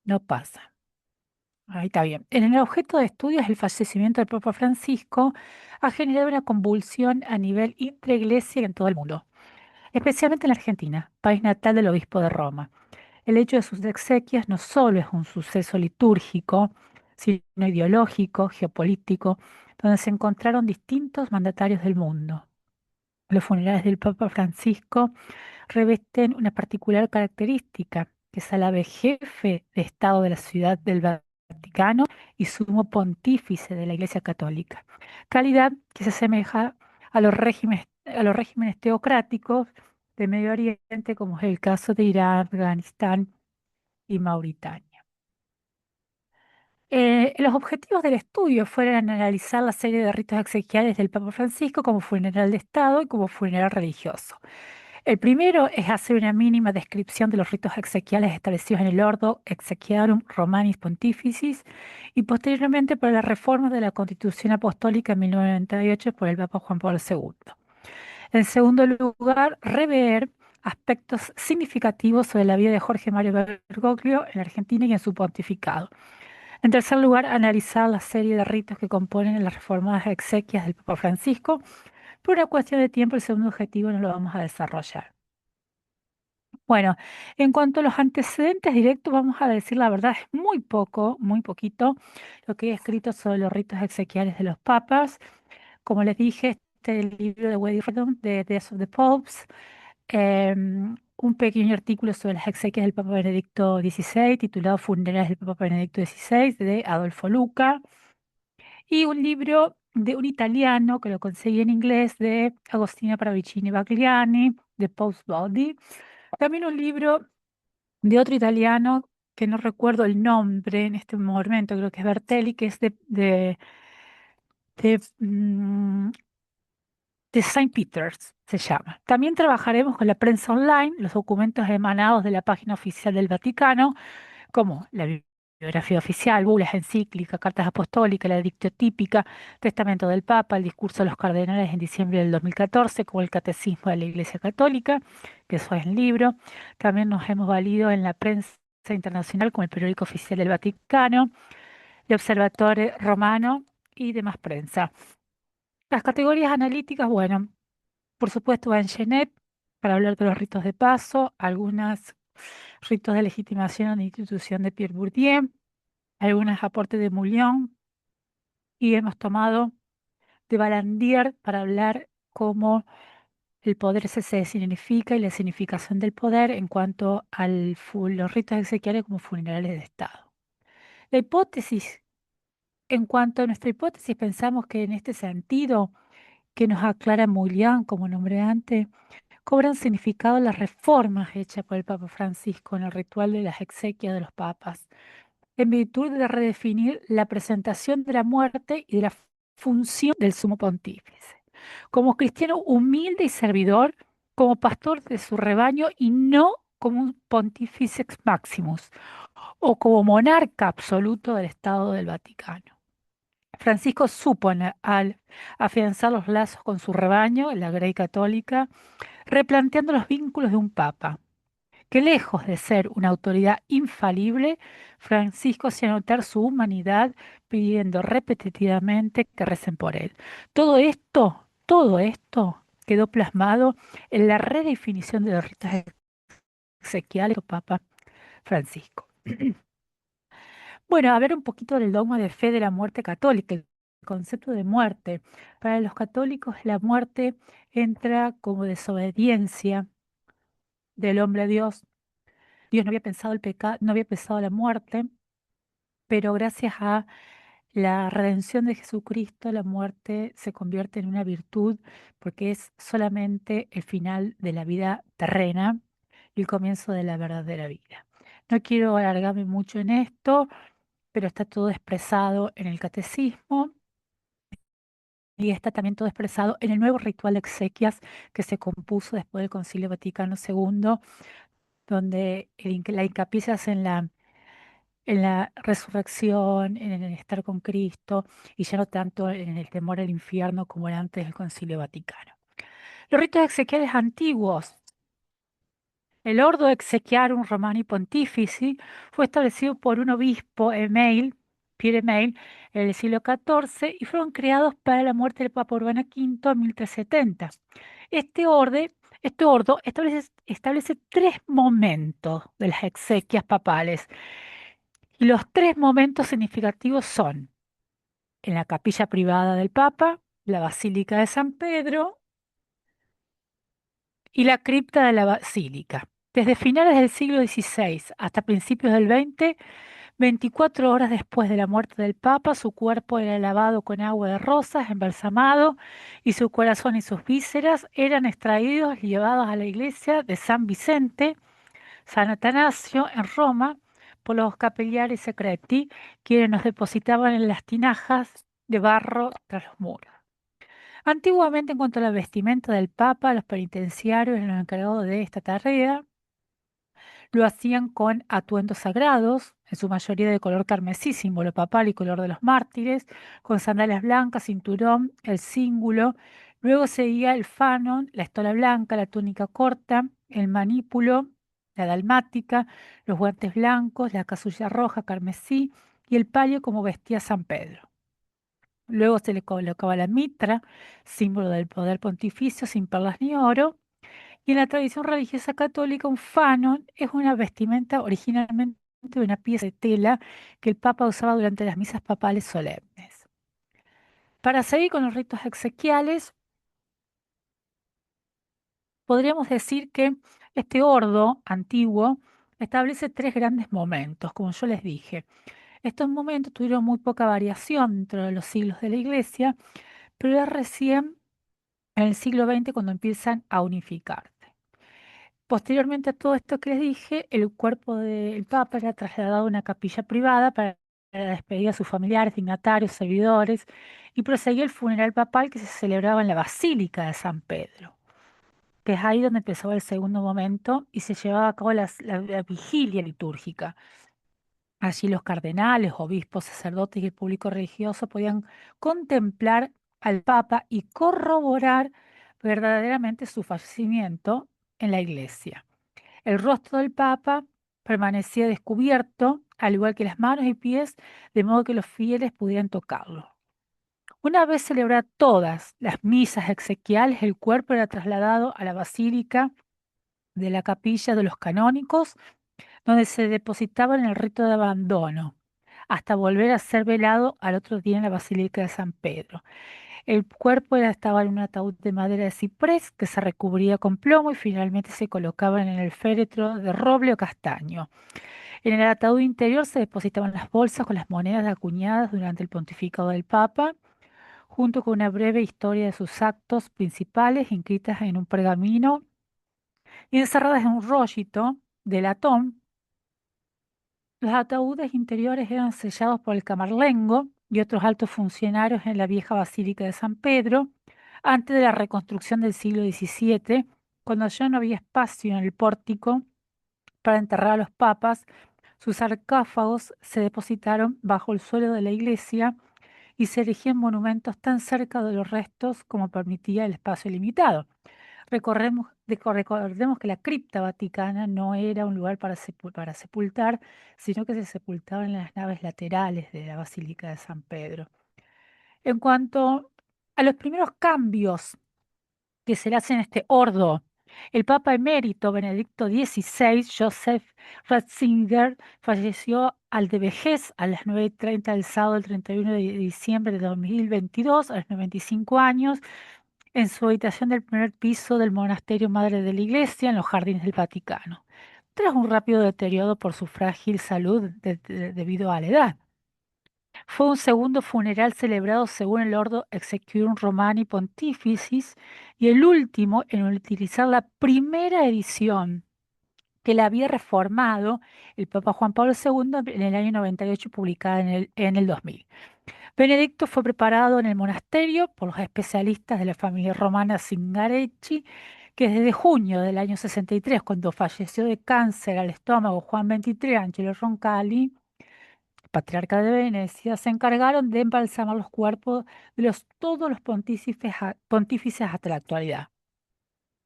no pasa. Ahí está bien. En el objeto de estudios, el fallecimiento del Papa Francisco ha generado una convulsión a nivel intraiglesia y en todo el mundo, especialmente en la Argentina, país natal del obispo de Roma. El hecho de sus exequias no solo es un suceso litúrgico, sino ideológico, geopolítico, donde se encontraron distintos mandatarios del mundo. Los funerales del Papa Francisco revisten una particular característica, que es a la vez jefe de Estado de la Ciudad del Vaticano y sumo pontífice de la Iglesia Católica, calidad que se asemeja a los regímenes teocráticos de Medio Oriente, como es el caso de Irán, Afganistán y Mauritania. Los objetivos del estudio fueron analizar la serie de ritos exequiales del Papa Francisco como funeral de Estado y como funeral religioso. El primero es hacer una mínima descripción de los ritos exequiales establecidos en el Ordo Exequiarum Romanis Pontificis y posteriormente por la reforma de la Constitución Apostólica en 1998 por el Papa Juan Pablo II. En segundo lugar, rever aspectos significativos sobre la vida de Jorge Mario Bergoglio en Argentina y en su pontificado. En tercer lugar, analizar la serie de ritos que componen las reformadas exequias del Papa Francisco. Por una cuestión de tiempo, el segundo objetivo no lo vamos a desarrollar. Bueno, en cuanto a los antecedentes directos, vamos a decir la verdad, es muy poco, muy poquito lo que he escrito sobre los ritos exequiales de los papas. Como les dije, este libro de Weddy Redon, de Death of the Popes, un pequeño artículo sobre las exequias del Papa Benedicto XVI, titulado Funerales del Papa Benedicto XVI, de Adolfo Luca, y un libro de un italiano que lo conseguí en inglés, de Agostino Pravicini Bagliani, de Post Body. También un libro de otro italiano que no recuerdo el nombre en este momento, creo que es Bertelli, que es de, mm, de Saint Peters, se llama. También trabajaremos con la prensa online, los documentos emanados de la página oficial del Vaticano, como la bibliografía oficial, bulas, encíclicas, cartas apostólicas, la dictiotípica, testamento del Papa, el discurso de los cardenales en diciembre del 2014, como el catecismo de la Iglesia Católica, que eso es el libro. También nos hemos valido en la prensa internacional, como el periódico oficial del Vaticano, el Observatorio Romano y demás prensa. Las categorías analíticas, bueno, por supuesto, va en Genet para hablar de los ritos de paso, algunos ritos de legitimación a la institución de Pierre Bourdieu, algunos aportes de Moulion, y hemos tomado de Balandier para hablar cómo el poder se significa y la significación del poder en cuanto a los ritos exequiales como funerales de Estado. La hipótesis en cuanto a nuestra hipótesis, pensamos que en este sentido, que nos aclara Moulian, como nombré antes, cobran significado las reformas hechas por el Papa Francisco en el ritual de las exequias de los papas, en virtud de redefinir la presentación de la muerte y de la función del sumo pontífice, como cristiano humilde y servidor, como pastor de su rebaño y no como un pontifex maximus o como monarca absoluto del Estado del Vaticano. Francisco supo al afianzar los lazos con su rebaño, la Grey Católica, replanteando los vínculos de un papa, que lejos de ser una autoridad infalible, Francisco hacía notar su humanidad pidiendo repetitivamente que recen por él. Todo esto quedó plasmado en la redefinición de los ritos exequiales del Papa Francisco. Bueno, hablar un poquito del dogma de fe de la muerte católica, el concepto de muerte. Para los católicos, la muerte entra como desobediencia del hombre a Dios. Dios no había pensado el pecado, no había pensado la muerte, pero gracias a la redención de Jesucristo, la muerte se convierte en una virtud porque es solamente el final de la vida terrena y el comienzo de la verdadera vida. No quiero alargarme mucho en esto, pero está todo expresado en el catecismo y está también todo expresado en el nuevo ritual de exequias que se compuso después del Concilio Vaticano II, donde la hincapié se hace en la resurrección, en el estar con Cristo y ya no tanto en el temor al infierno como era antes del Concilio Vaticano. Los ritos exequiales antiguos. El Ordo Exequiarum Romani Pontifici fue establecido por un obispo, Pierre Email, en el siglo XIV y fueron creados para la muerte del Papa Urbano V en 1370. Este ordo establece tres momentos de las exequias papales. Y los tres momentos significativos son en la capilla privada del Papa, la Basílica de San Pedro y la cripta de la Basílica. Desde finales del siglo XVI hasta principios del XX, 24 horas después de la muerte del Papa, su cuerpo era lavado con agua de rosas, embalsamado, y su corazón y sus vísceras eran extraídos y llevados a la iglesia de San Vicente, San Atanasio, en Roma, por los capellari secreti, quienes nos depositaban en las tinajas de barro tras los muros. Antiguamente, en cuanto a la vestimenta del Papa, los penitenciarios eran los encargados de esta tarea. Lo hacían con atuendos sagrados, en su mayoría de color carmesí, símbolo papal y color de los mártires, con sandalias blancas, cinturón, el cíngulo. Luego seguía el fanon, la estola blanca, la túnica corta, el manípulo, la dalmática, los guantes blancos, la casulla roja, carmesí y el palio como vestía San Pedro. Luego se le colocaba la mitra, símbolo del poder pontificio, sin perlas ni oro. Y en la tradición religiosa católica, un fanon es una vestimenta originalmente de una pieza de tela que el Papa usaba durante las misas papales solemnes. Para seguir con los ritos exequiales, podríamos decir que este ordo antiguo establece tres grandes momentos, como yo les dije. Estos momentos tuvieron muy poca variación dentro de los siglos de la Iglesia, pero es recién en el siglo XX cuando empiezan a unificarse. Posteriormente a todo esto que les dije, el cuerpo del Papa era trasladado a una capilla privada para despedir a sus familiares, dignatarios, servidores, y proseguía el funeral papal que se celebraba en la Basílica de San Pedro, que es ahí donde empezó el segundo momento y se llevaba a cabo la vigilia litúrgica. Allí los cardenales, obispos, sacerdotes y el público religioso podían contemplar al Papa y corroborar verdaderamente su fallecimiento en la iglesia. El rostro del Papa permanecía descubierto, al igual que las manos y pies, de modo que los fieles pudieran tocarlo. Una vez celebradas todas las misas exequiales, el cuerpo era trasladado a la basílica de la capilla de los canónicos, donde se depositaba en el rito de abandono, hasta volver a ser velado al otro día en la Basílica de San Pedro. El cuerpo estaba en un ataúd de madera de ciprés que se recubría con plomo y finalmente se colocaban en el féretro de roble o castaño. En el ataúd interior se depositaban las bolsas con las monedas acuñadas durante el pontificado del Papa, junto con una breve historia de sus actos principales inscritas en un pergamino y encerradas en un rollito de latón. Los ataúdes interiores eran sellados por el camarlengo y otros altos funcionarios en la vieja Basílica de San Pedro, antes de la reconstrucción del siglo XVII, cuando ya no había espacio en el pórtico para enterrar a los papas. Sus sarcófagos se depositaron bajo el suelo de la iglesia y se erigían monumentos tan cerca de los restos como permitía el espacio limitado. Recordemos que la cripta vaticana no era un lugar para sepultar, sino que se sepultaba en las naves laterales de la Basílica de San Pedro. En cuanto a los primeros cambios que se le hacen a este ordo, el Papa emérito Benedicto XVI, Joseph Ratzinger, falleció de vejez a las 9:30 del sábado del 31 de diciembre de 2022, a los 95 años, en su habitación del primer piso del Monasterio Madre de la Iglesia en los Jardines del Vaticano, tras un rápido deterioro por su frágil salud debido a la edad. Fue un segundo funeral celebrado según el Ordo Exequium Romani Pontificis y el último en utilizar la primera edición que la había reformado el Papa Juan Pablo II en el año 98, publicada en el 2000. Benedicto fue preparado en el monasterio por los especialistas de la familia romana Zingaretti, que desde junio del año 63, cuando falleció de cáncer al estómago Juan XXIII, Angelo Roncalli, patriarca de Venecia, se encargaron de embalsamar los cuerpos de todos los pontífices hasta la actualidad.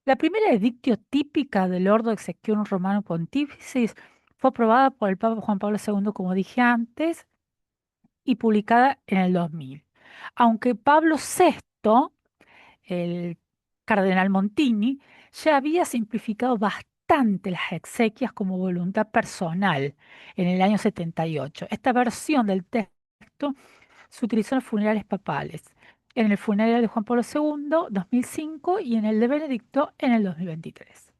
La primera edictio típica del Ordo Exequium Romano Pontificis fue aprobada por el Papa Juan Pablo II, como dije antes, y publicada en el 2000. Aunque Pablo VI, el cardenal Montini, ya había simplificado bastante las exequias como voluntad personal en el año 78. Esta versión del texto se utilizó en los funerales papales, en el funeral de Juan Pablo II, 2005, y en el de Benedicto, en el 2023.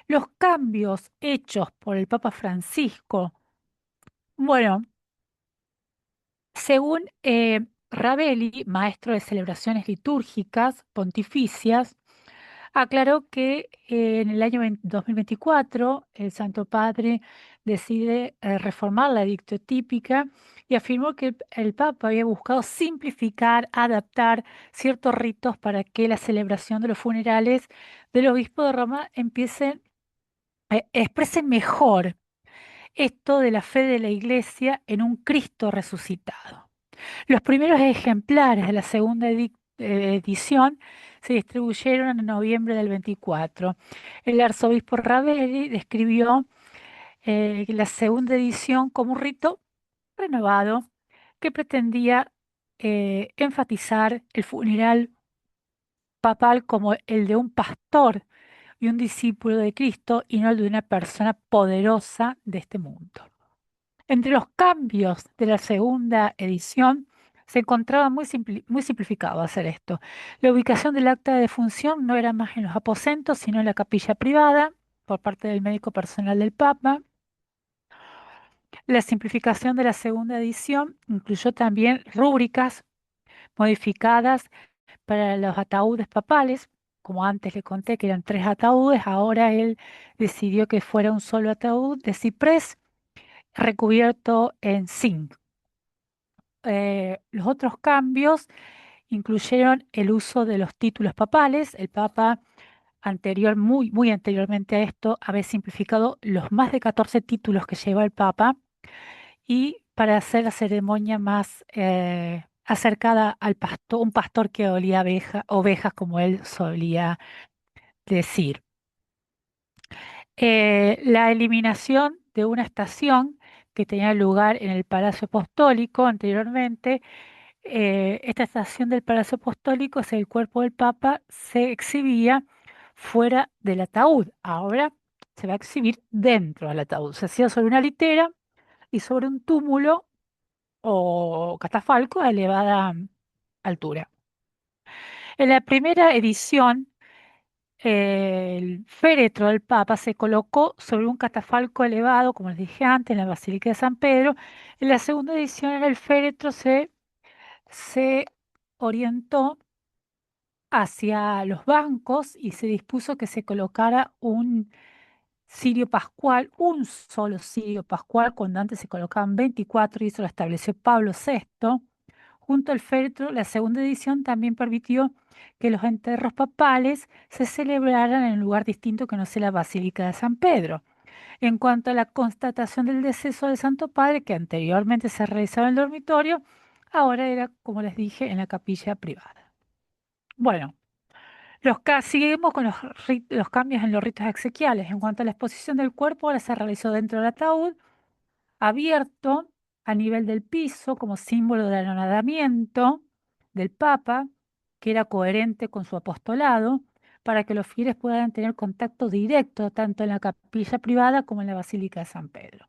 Los cambios hechos por el Papa Francisco, bueno, según Ravelli, maestro de celebraciones litúrgicas pontificias, aclaró que en el año 2024 el Santo Padre decide reformar la edictio típica y afirmó que el Papa había buscado simplificar, adaptar ciertos ritos para que la celebración de los funerales del obispo de Roma exprese mejor esto de la fe de la Iglesia en un Cristo resucitado. Los primeros ejemplares de la segunda edición se distribuyeron en noviembre del 24. El arzobispo Ravelli describió la segunda edición como un rito renovado que pretendía enfatizar el funeral papal como el de un pastor y un discípulo de Cristo y no el de una persona poderosa de este mundo. Entre los cambios de la segunda edición se encontraba muy simplificado hacer esto. La ubicación del acta de defunción no era más en los aposentos, sino en la capilla privada por parte del médico personal del Papa. La simplificación de la segunda edición incluyó también rúbricas modificadas para los ataúdes papales. Como antes le conté que eran 3 ataúdes, ahora él decidió que fuera un solo ataúd de ciprés recubierto en zinc. Los otros cambios incluyeron el uso de los títulos papales. El Papa muy anteriormente a esto, había simplificado los más de 14 títulos que lleva el Papa y para hacer la ceremonia más acercada al pastor, un pastor que olía ovejas, como él solía decir. La eliminación de una estación que tenía lugar en el Palacio Apostólico anteriormente. Esta estación del Palacio Apostólico, es el cuerpo del Papa, se exhibía fuera del ataúd. Ahora se va a exhibir dentro del ataúd. Se hacía sobre una litera y sobre un túmulo o catafalco a elevada altura. En la primera edición, el féretro del Papa se colocó sobre un catafalco elevado, como les dije antes, en la Basílica de San Pedro. En la segunda edición, el féretro se orientó hacia los bancos y se dispuso que se colocara un cirio pascual, un solo cirio pascual, cuando antes se colocaban 24 y eso lo estableció Pablo VI. Junto al féretro, la segunda edición también permitió que los entierros papales se celebraran en un lugar distinto que no sea la Basílica de San Pedro. En cuanto a la constatación del deceso del Santo Padre, que anteriormente se realizaba en el dormitorio, ahora era, como les dije, en la capilla privada. Bueno, seguimos con los cambios en los ritos exequiales. En cuanto a la exposición del cuerpo, ahora se realizó dentro del ataúd, abierto a nivel del piso como símbolo del anonadamiento del Papa, que era coherente con su apostolado, para que los fieles puedan tener contacto directo tanto en la capilla privada como en la Basílica de San Pedro.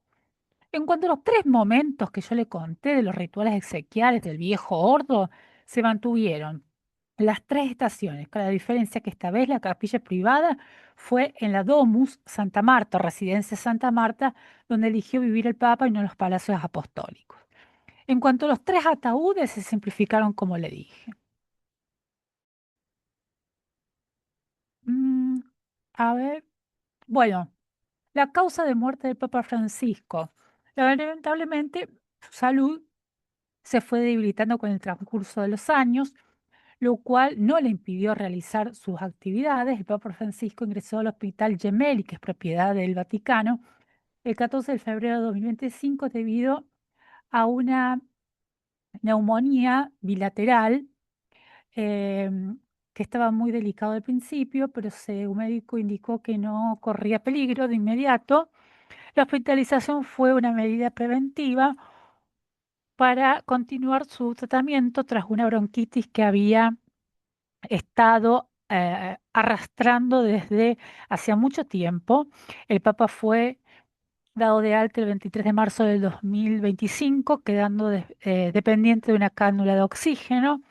En cuanto a los tres momentos que yo le conté de los rituales exequiales del viejo ordo, se mantuvieron las tres estaciones, con la diferencia que esta vez la capilla privada fue en la Domus Santa Marta, residencia Santa Marta, donde eligió vivir el Papa y no en los palacios apostólicos. En cuanto a los tres ataúdes, se simplificaron como le dije. Mm, a ver, bueno, la causa de muerte del Papa Francisco. Lamentablemente, su salud se fue debilitando con el transcurso de los años, lo cual no le impidió realizar sus actividades. El Papa Francisco ingresó al Hospital Gemelli, que es propiedad del Vaticano, el 14 de febrero de 2025 debido a una neumonía bilateral que estaba muy delicado al principio, pero un médico indicó que no corría peligro de inmediato. La hospitalización fue una medida preventiva para continuar su tratamiento tras una bronquitis que había estado arrastrando desde hacía mucho tiempo. El Papa fue dado de alta el 23 de marzo del 2025, quedando dependiente de una cánula de oxígeno,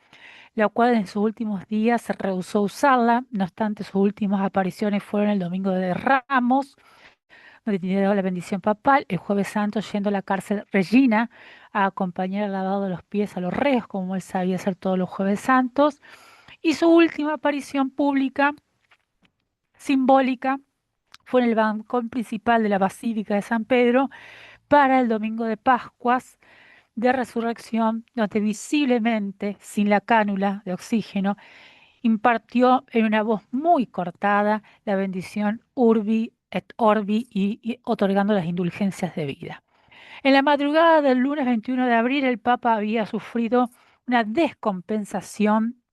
la cual en sus últimos días se rehusó a usarla. No obstante, sus últimas apariciones fueron el domingo de Ramos, donde tenía la bendición papal, el jueves santo yendo a la cárcel Regina a acompañar al lavado de los pies a los reos, como él sabía hacer todos los jueves santos, y su última aparición pública, simbólica, fue en el balcón principal de la Basílica de San Pedro para el domingo de Pascuas de Resurrección, donde visiblemente, sin la cánula de oxígeno, impartió en una voz muy cortada la bendición Urbi et Orbi y otorgando las indulgencias de vida. En la madrugada del lunes 21 de abril, el Papa había sufrido una descompensación.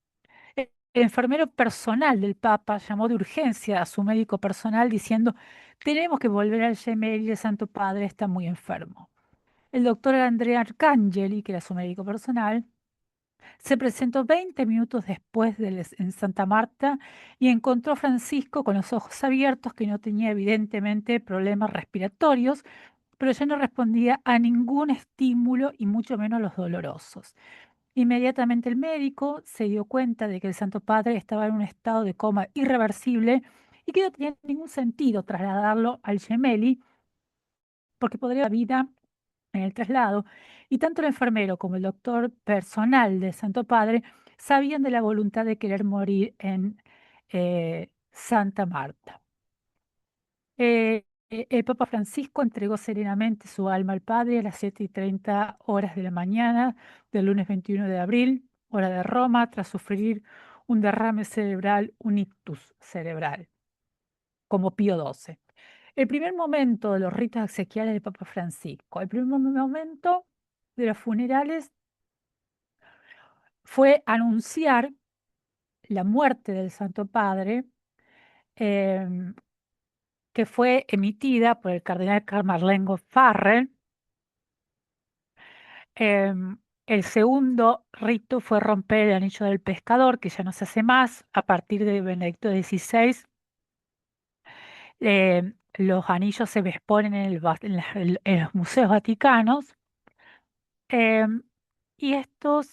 El enfermero personal del Papa llamó de urgencia a su médico personal diciendo: tenemos que volver al Gemelli, el Santo Padre está muy enfermo. El doctor Andrea Arcangeli, que era su médico personal, se presentó 20 minutos después en Santa Marta y encontró a Francisco con los ojos abiertos, que no tenía evidentemente problemas respiratorios, pero ya no respondía a ningún estímulo y mucho menos a los dolorosos. Inmediatamente el médico se dio cuenta de que el Santo Padre estaba en un estado de coma irreversible y que no tenía ningún sentido trasladarlo al Gemelli porque podría haber vida en el traslado, y tanto el enfermero como el doctor personal del Santo Padre sabían de la voluntad de querer morir en Santa Marta. El Papa Francisco entregó serenamente su alma al Padre a las 7:30 de la mañana del lunes 21 de abril, hora de Roma, tras sufrir un derrame cerebral, un ictus cerebral, como Pío XII. El primer momento de los ritos exequiales del Papa Francisco, el primer momento de los funerales fue anunciar la muerte del Santo Padre, em, que fue emitida por el cardenal Carl Farrell. El segundo rito fue romper el anillo del pescador, que ya no se hace más. A partir de Benedicto XVI, los anillos se exponen en los museos vaticanos. Em,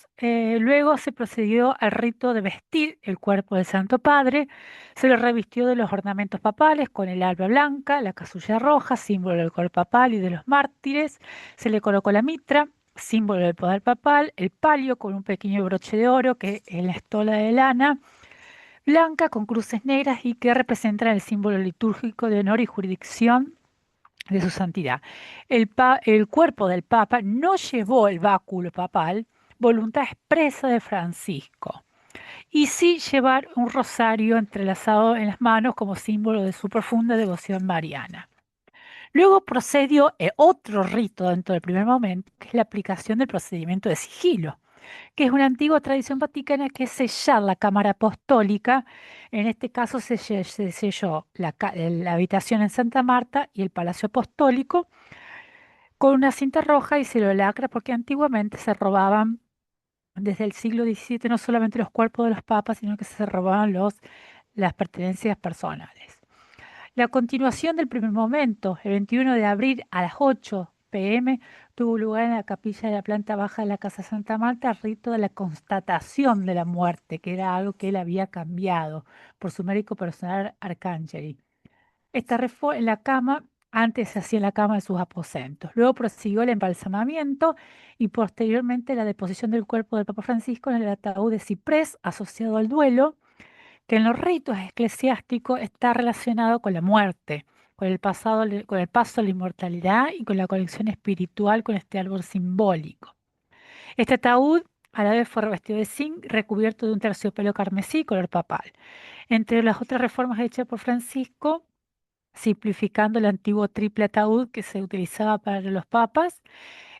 y luego se procedió al rito de vestir el cuerpo del Santo Padre. Se lo revistió de los ornamentos papales con el alba blanca, la casulla roja, símbolo del color papal y de los mártires. Se le colocó la mitra, símbolo del poder papal, el palio con un pequeño broche de oro que es la estola de lana blanca con cruces negras y que representan el símbolo litúrgico de honor y jurisdicción de su santidad. El cuerpo del Papa no llevó el báculo papal, voluntad expresa de Francisco, y sí llevar un rosario entrelazado en las manos como símbolo de su profunda devoción mariana. Luego procedió otro rito dentro del primer momento, que es la aplicación del procedimiento de sigilo, que es una antigua tradición vaticana que es sellar la cámara apostólica. En este caso se selló la habitación en Santa Marta y el Palacio Apostólico con una cinta roja y se lo lacra porque antiguamente se robaban desde el siglo XVII no solamente los cuerpos de los papas, sino que se robaban las pertenencias personales. La continuación del primer momento, el 21 de abril a las 8 p.m., tuvo lugar en la capilla de la planta baja de la Casa Santa Marta, el rito de la constatación de la muerte, que era algo que él había cambiado por su médico personal Arcangeli. Esta fue en la cama, antes se hacía en la cama de sus aposentos. Luego prosiguió el embalsamamiento y posteriormente la deposición del cuerpo del Papa Francisco en el ataúd de ciprés asociado al duelo, que en los ritos eclesiásticos está relacionado con la muerte, con el paso a la inmortalidad y con la conexión espiritual con este árbol simbólico. Este ataúd a la vez fue revestido de zinc, recubierto de un terciopelo carmesí, color papal. Entre las otras reformas hechas por Francisco, simplificando el antiguo triple ataúd que se utilizaba para los papas,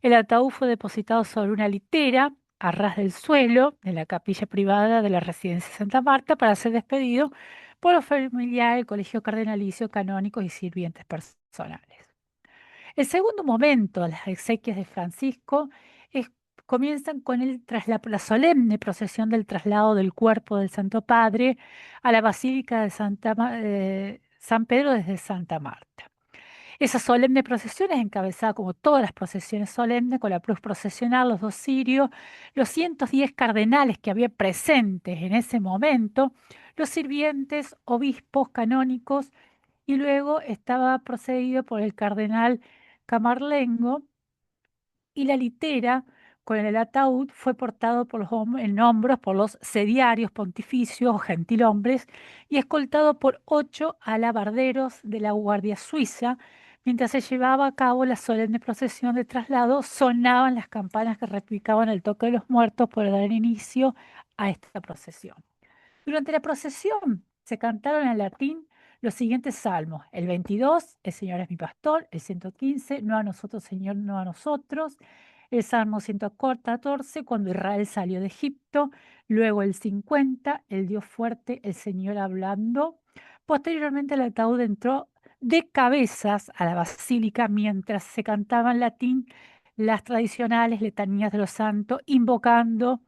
el ataúd fue depositado sobre una litera a ras del suelo de la capilla privada de la residencia de Santa Marta para ser despedido por los familiares del colegio cardenalicio, canónicos y sirvientes personales. El segundo momento de las exequias de Francisco comienzan con la solemne procesión del traslado del cuerpo del Santo Padre a la Basílica de San Pedro desde Santa Marta. Esa solemne procesión es encabezada, como todas las procesiones solemnes, con la cruz procesional, los dos cirios, los 110 cardenales que había presentes en ese momento, los sirvientes, obispos, canónicos, y luego estaba procedido por el cardenal Camarlengo, y la litera con el ataúd fue portado en hombros por los sediarios pontificios o gentilhombres y escoltado por 8 alabarderos de la Guardia Suiza. Mientras se llevaba a cabo la solemne procesión de traslado, sonaban las campanas que repicaban el toque de los muertos para dar inicio a esta procesión. Durante la procesión se cantaron en latín los siguientes salmos: el 22, el Señor es mi pastor; el 115, no a nosotros, Señor, no a nosotros; el Salmo 114, cuando Israel salió de Egipto; luego el 50, el Dios fuerte, el Señor hablando. Posteriormente el ataúd entró de cabezas a la basílica mientras se cantaba en latín las tradicionales letanías de los santos, invocando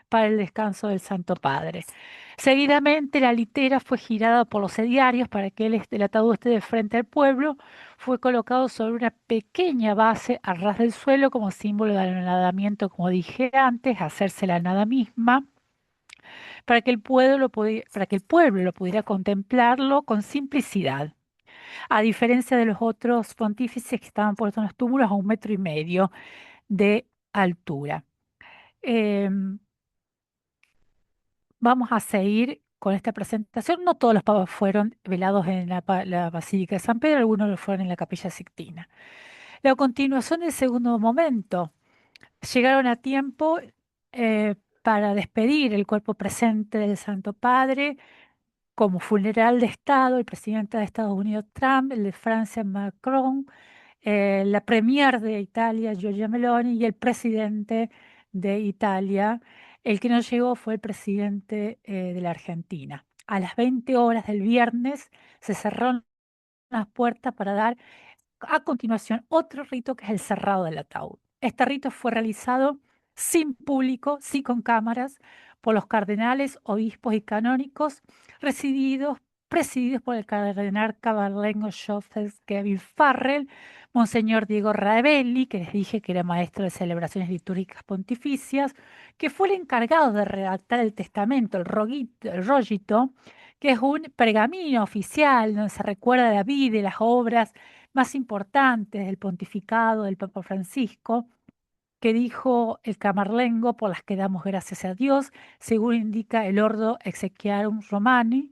para el descanso del Santo Padre. Seguidamente la litera fue girada por los sediarios para que el ataúd esté de frente al pueblo. Fue colocado sobre una pequeña base a ras del suelo como símbolo del anonadamiento, como dije antes, hacerse la nada misma, para que el pueblo lo pudiera contemplarlo con simplicidad, a diferencia de los otros pontífices que estaban puestos en los túmulos a 1,5 metros de altura. Vamos a seguir con esta presentación. No todos los papas fueron velados en la Basílica de San Pedro, algunos lo fueron en la Capilla Sixtina. La continuación del segundo momento. Llegaron a tiempo para despedir el cuerpo presente del Santo Padre como funeral de Estado, el presidente de Estados Unidos Trump, el de Francia Macron, la premier de Italia Giorgia Meloni y el presidente de Italia. El que no llegó fue el presidente de la Argentina. A las 20 horas del viernes se cerraron las puertas para dar a continuación otro rito, que es el cerrado del ataúd. Este rito fue realizado sin público, sí con cámaras, por los cardenales, obispos y canónicos, recibidos presididos por el cardenal caballerango Joseph Kevin Farrell, Monseñor Diego Ravelli, que les dije que era maestro de celebraciones litúrgicas pontificias, que fue el encargado de redactar el testamento, el rollito, que es un pergamino oficial donde se recuerda la vida y las obras más importantes del pontificado del Papa Francisco, que dijo el Camerlengo, por las que damos gracias a Dios, según indica el Ordo Exequiarum Romani,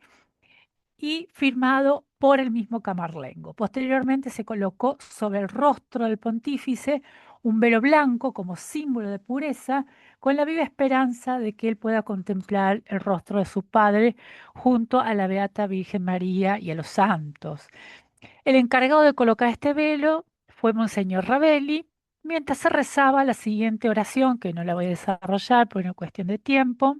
y firmado por el mismo Camerlengo. Posteriormente se colocó sobre el rostro del pontífice un velo blanco como símbolo de pureza, con la viva esperanza de que él pueda contemplar el rostro de su padre junto a la Beata Virgen María y a los santos. El encargado de colocar este velo fue Monseñor Ravelli, mientras se rezaba la siguiente oración, que no la voy a desarrollar por una cuestión de tiempo.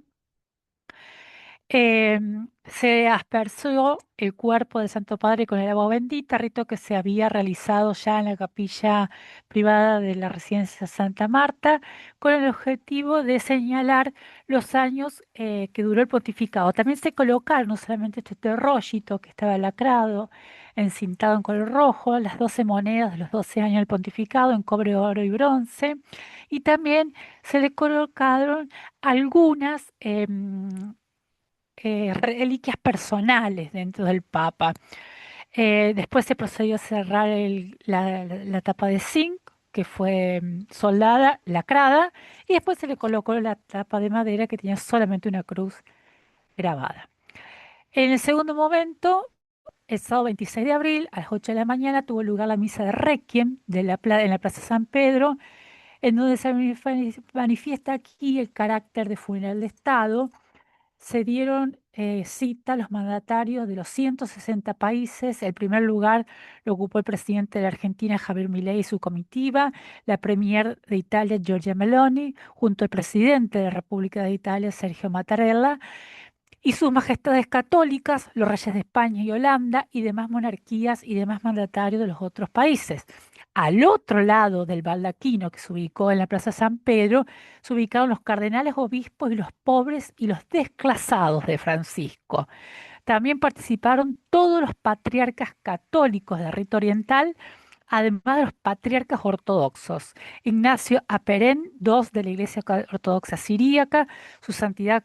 Se aspersió el cuerpo del Santo Padre con el agua bendita, rito que se había realizado ya en la capilla privada de la residencia Santa Marta, con el objetivo de señalar los años que duró el pontificado. También se colocaron no solamente este rollito que estaba lacrado, encintado en color rojo, las 12 monedas de los 12 años del pontificado en cobre, oro y bronce, y también se le colocaron algunas reliquias personales dentro del Papa. Después se procedió a cerrar la tapa de zinc, que fue soldada, lacrada, y después se le colocó la tapa de madera que tenía solamente una cruz grabada. En el segundo momento, el sábado 26 de abril, a las 8 de la mañana, tuvo lugar la misa de Requiem en la Plaza San Pedro, en donde se manifiesta aquí el carácter de funeral de Estado. Se dieron cita los mandatarios de los 160 países. El primer lugar lo ocupó el presidente de la Argentina, Javier Milei, y su comitiva, la premier de Italia, Giorgia Meloni, junto al presidente de la República de Italia, Sergio Mattarella, y sus majestades católicas, los reyes de España y Holanda, y demás monarquías y demás mandatarios de los otros países. Al otro lado del baldaquino, que se ubicó en la Plaza San Pedro, se ubicaron los cardenales, obispos y los pobres y los desclasados de Francisco. También participaron todos los patriarcas católicos de rito oriental, además de los patriarcas ortodoxos. Ignacio Aperén II de la Iglesia Ortodoxa Siríaca, su santidad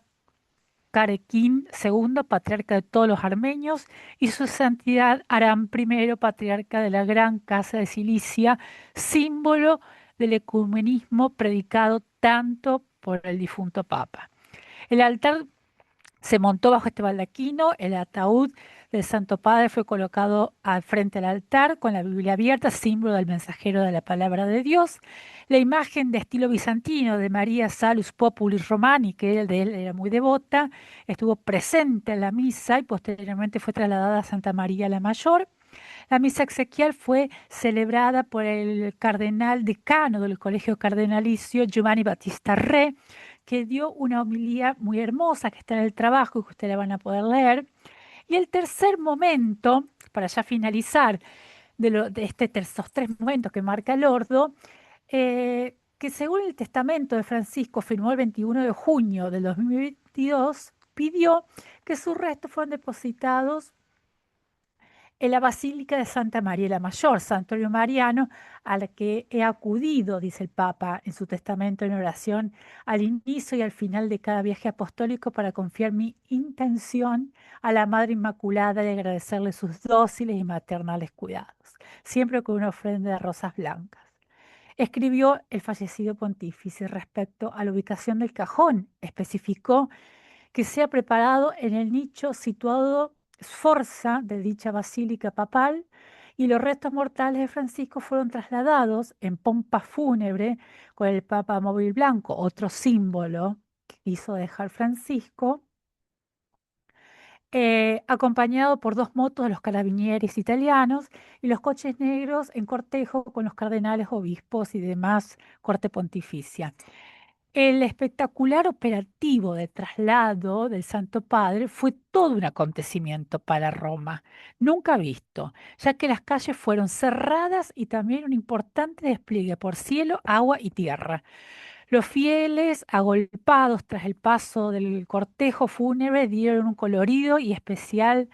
Carequín II, patriarca de todos los armenios, y su santidad Aram I, patriarca de la Gran Casa de Cilicia, símbolo del ecumenismo predicado tanto por el difunto Papa. El altar se montó bajo este baldaquino, el ataúd del Santo Padre fue colocado al frente del altar con la Biblia abierta, símbolo del mensajero de la palabra de Dios. La imagen de estilo bizantino de María Salus Populis Romani, que de él era muy devota, estuvo presente en la misa y posteriormente fue trasladada a Santa María la Mayor. La misa exequial fue celebrada por el cardenal decano del Colegio Cardenalicio, Giovanni Battista Re, que dio una homilía muy hermosa que está en el trabajo y que ustedes la van a poder leer. Y el tercer momento, para ya finalizar estos tres momentos que marca el Ordo, que según el testamento de Francisco firmó el 21 de junio del 2022, pidió que sus restos fueran depositados en la Basílica de Santa María la Mayor, santuario mariano, a la que he acudido, dice el Papa en su testamento en oración, al inicio y al final de cada viaje apostólico para confiar mi intención a la Madre Inmaculada y agradecerle sus dóciles y maternales cuidados, siempre con una ofrenda de rosas blancas. Escribió el fallecido pontífice respecto a la ubicación del cajón. Especificó que sea preparado en el nicho situado Sforza de dicha basílica papal, y los restos mortales de Francisco fueron trasladados en pompa fúnebre con el Papa móvil blanco, otro símbolo que quiso dejar Francisco, acompañado por dos motos de los carabinieri italianos y los coches negros en cortejo con los cardenales, obispos y demás corte pontificia. El espectacular operativo de traslado del Santo Padre fue todo un acontecimiento para Roma, nunca visto, ya que las calles fueron cerradas y también un importante despliegue por cielo, agua y tierra. Los fieles, agolpados tras el paso del cortejo fúnebre, dieron un colorido y especial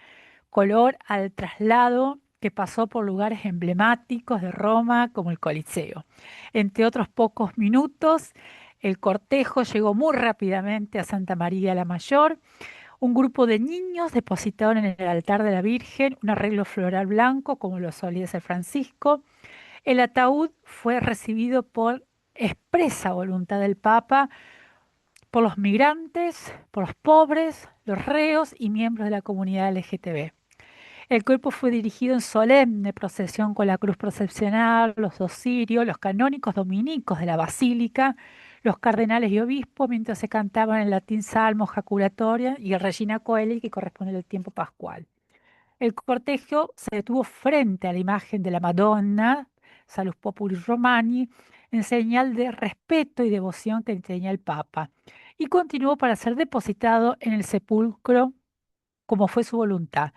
color al traslado que pasó por lugares emblemáticos de Roma como el Coliseo. Entre otros pocos minutos, el cortejo llegó muy rápidamente a Santa María la Mayor. Un grupo de niños depositaron en el altar de la Virgen un arreglo floral blanco, como lo solía hacer Francisco. El ataúd fue recibido por expresa voluntad del Papa, por los migrantes, por los pobres, los reos y miembros de la comunidad LGTB. El cuerpo fue dirigido en solemne procesión con la cruz procesional, los dos cirios, los canónicos dominicos de la basílica, los cardenales y obispos, mientras se cantaban en latín salmos, jaculatoria y el Regina Coeli, que corresponde al tiempo pascual. El cortejo se detuvo frente a la imagen de la Madonna, Salus Populi Romani, en señal de respeto y devoción que tenía el Papa, y continuó para ser depositado en el sepulcro como fue su voluntad.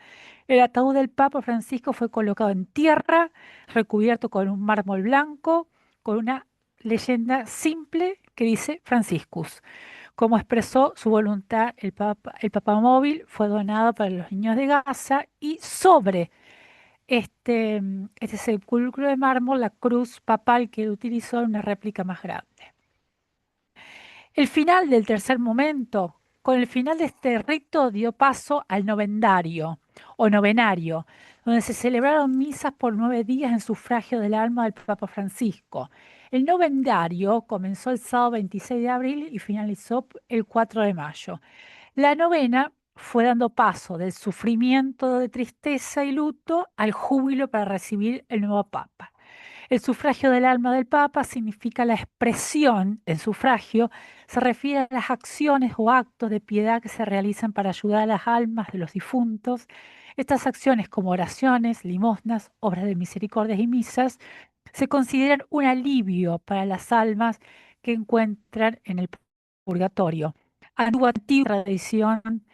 El ataúd del Papa Francisco fue colocado en tierra, recubierto con un mármol blanco, con una leyenda simple que dice Franciscus. Como expresó su voluntad, el papamóvil fue donado para los niños de Gaza y sobre este sepulcro de mármol, la cruz papal que él utilizó era una réplica más grande. El final del tercer momento, con el final de este rito, dio paso al novenario o novenario, donde se celebraron misas por 9 días en sufragio del alma del Papa Francisco. El novenario comenzó el sábado 26 de abril y finalizó el 4 de mayo. La novena fue dando paso del sufrimiento de tristeza y luto al júbilo para recibir el nuevo Papa. El sufragio del alma del Papa significa la expresión, el sufragio se refiere a las acciones o actos de piedad que se realizan para ayudar a las almas de los difuntos. Estas acciones, como oraciones, limosnas, obras de misericordia y misas, se consideran un alivio para las almas que encuentran en el purgatorio. Antigua tradición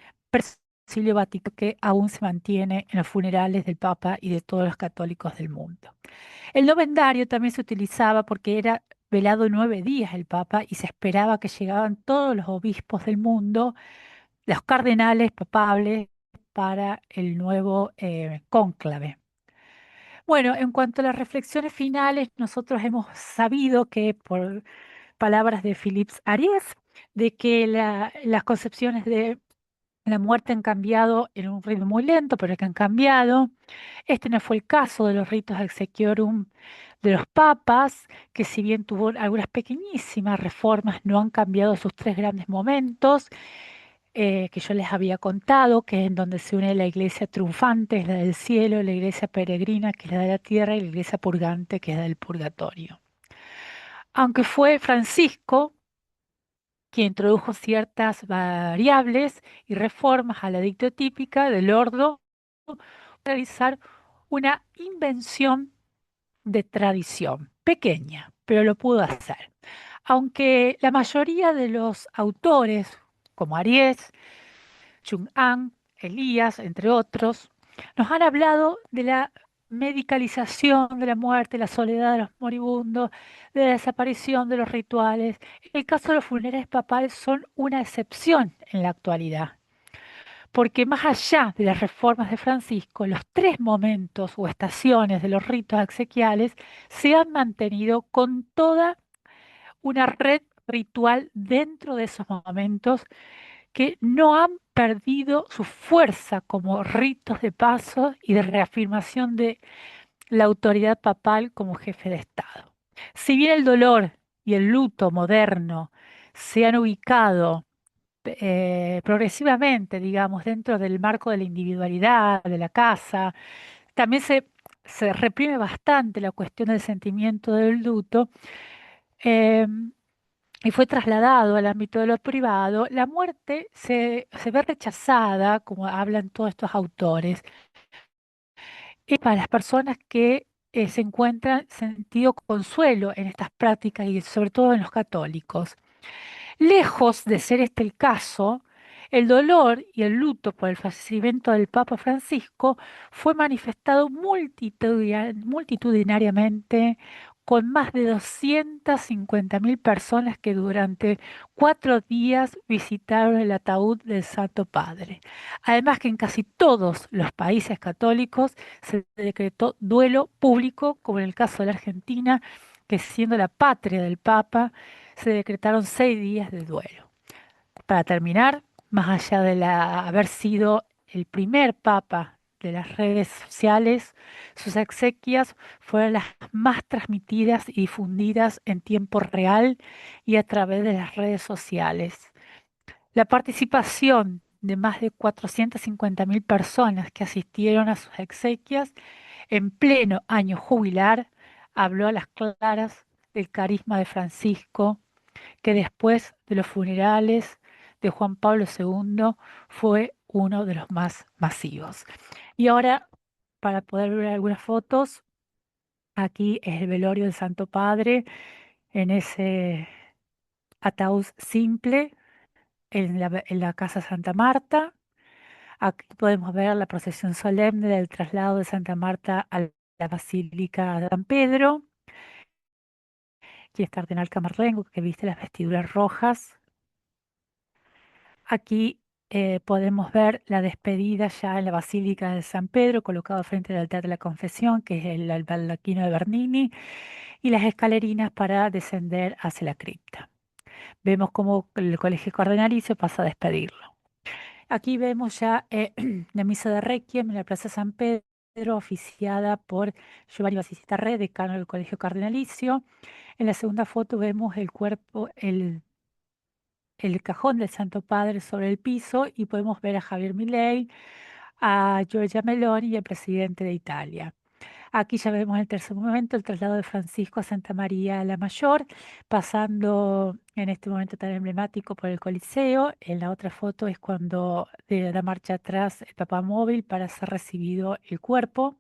Concilio Vaticano que aún se mantiene en los funerales del Papa y de todos los católicos del mundo. El novenario también se utilizaba porque era velado 9 días el Papa y se esperaba que llegaban todos los obispos del mundo, los cardenales papables, para el nuevo cónclave. Bueno, en cuanto a las reflexiones finales, nosotros hemos sabido que por palabras de Philippe Ariès, de que las concepciones de la muerte han cambiado en un ritmo muy lento, pero que han cambiado. Este no fue el caso de los ritos exequiorum de los papas, que si bien tuvo algunas pequeñísimas reformas, no han cambiado sus 3 grandes momentos que yo les había contado, que es en donde se une la iglesia triunfante, es la del cielo, la iglesia peregrina, que es la de la tierra, y la iglesia purgante, que es la del purgatorio. Aunque fue Francisco quien introdujo ciertas variables y reformas a la dictotípica del ordo, realizar una invención de tradición, pequeña, pero lo pudo hacer. Aunque la mayoría de los autores, como Ariès, Chung-An, Elías, entre otros, nos han hablado de la medicalización de la muerte, la soledad de los moribundos, de la desaparición de los rituales. El caso de los funerales papales son una excepción en la actualidad, porque más allá de las reformas de Francisco, los 3 momentos o estaciones de los ritos exequiales se han mantenido con toda una red ritual dentro de esos momentos que no han perdido su fuerza como ritos de paso y de reafirmación de la autoridad papal como jefe de Estado. Si bien el dolor y el luto moderno se han ubicado progresivamente, digamos, dentro del marco de la individualidad, de la casa, también se reprime bastante la cuestión del sentimiento del luto. Y fue trasladado al ámbito de lo privado, la muerte se ve rechazada, como hablan todos estos autores, para las personas que se encuentran sentido consuelo en estas prácticas y sobre todo en los católicos. Lejos de ser este el caso, el dolor y el luto por el fallecimiento del Papa Francisco fue manifestado multitudinariamente con más de 250.000 personas que durante 4 días visitaron el ataúd del Santo Padre. Además que en casi todos los países católicos se decretó duelo público, como en el caso de la Argentina, que siendo la patria del Papa, se decretaron 6 días de duelo. Para terminar, más allá de haber sido el primer papa de las redes sociales, sus exequias fueron las más transmitidas y difundidas en tiempo real y a través de las redes sociales. La participación de más de 450.000 personas que asistieron a sus exequias en pleno año jubilar habló a las claras del carisma de Francisco, que después de los funerales de Juan Pablo II fue uno de los más masivos. Y ahora, para poder ver algunas fotos, aquí es el velorio del Santo Padre en ese ataúd simple en la Casa Santa Marta. Aquí podemos ver la procesión solemne del traslado de Santa Marta a la Basílica de San Pedro. Aquí está el cardenal Camarlengo, que viste las vestiduras rojas. Aquí podemos ver la despedida ya en la Basílica de San Pedro, colocado frente al altar de la Confesión, que es el baldaquino de Bernini, y las escalerinas para descender hacia la cripta. Vemos cómo el Colegio Cardenalicio pasa a despedirlo. Aquí vemos ya la misa de Requiem en la Plaza San Pedro, oficiada por Giovanni Battista Re, decano del Colegio Cardenalicio. En la segunda foto vemos el cuerpo, el cajón del Santo Padre sobre el piso y podemos ver a Javier Milei, a Giorgia Meloni y al presidente de Italia. Aquí ya vemos en el tercer momento el traslado de Francisco a Santa María la Mayor, pasando en este momento tan emblemático por el Coliseo. En la otra foto es cuando da marcha atrás el papamóvil para ser recibido el cuerpo.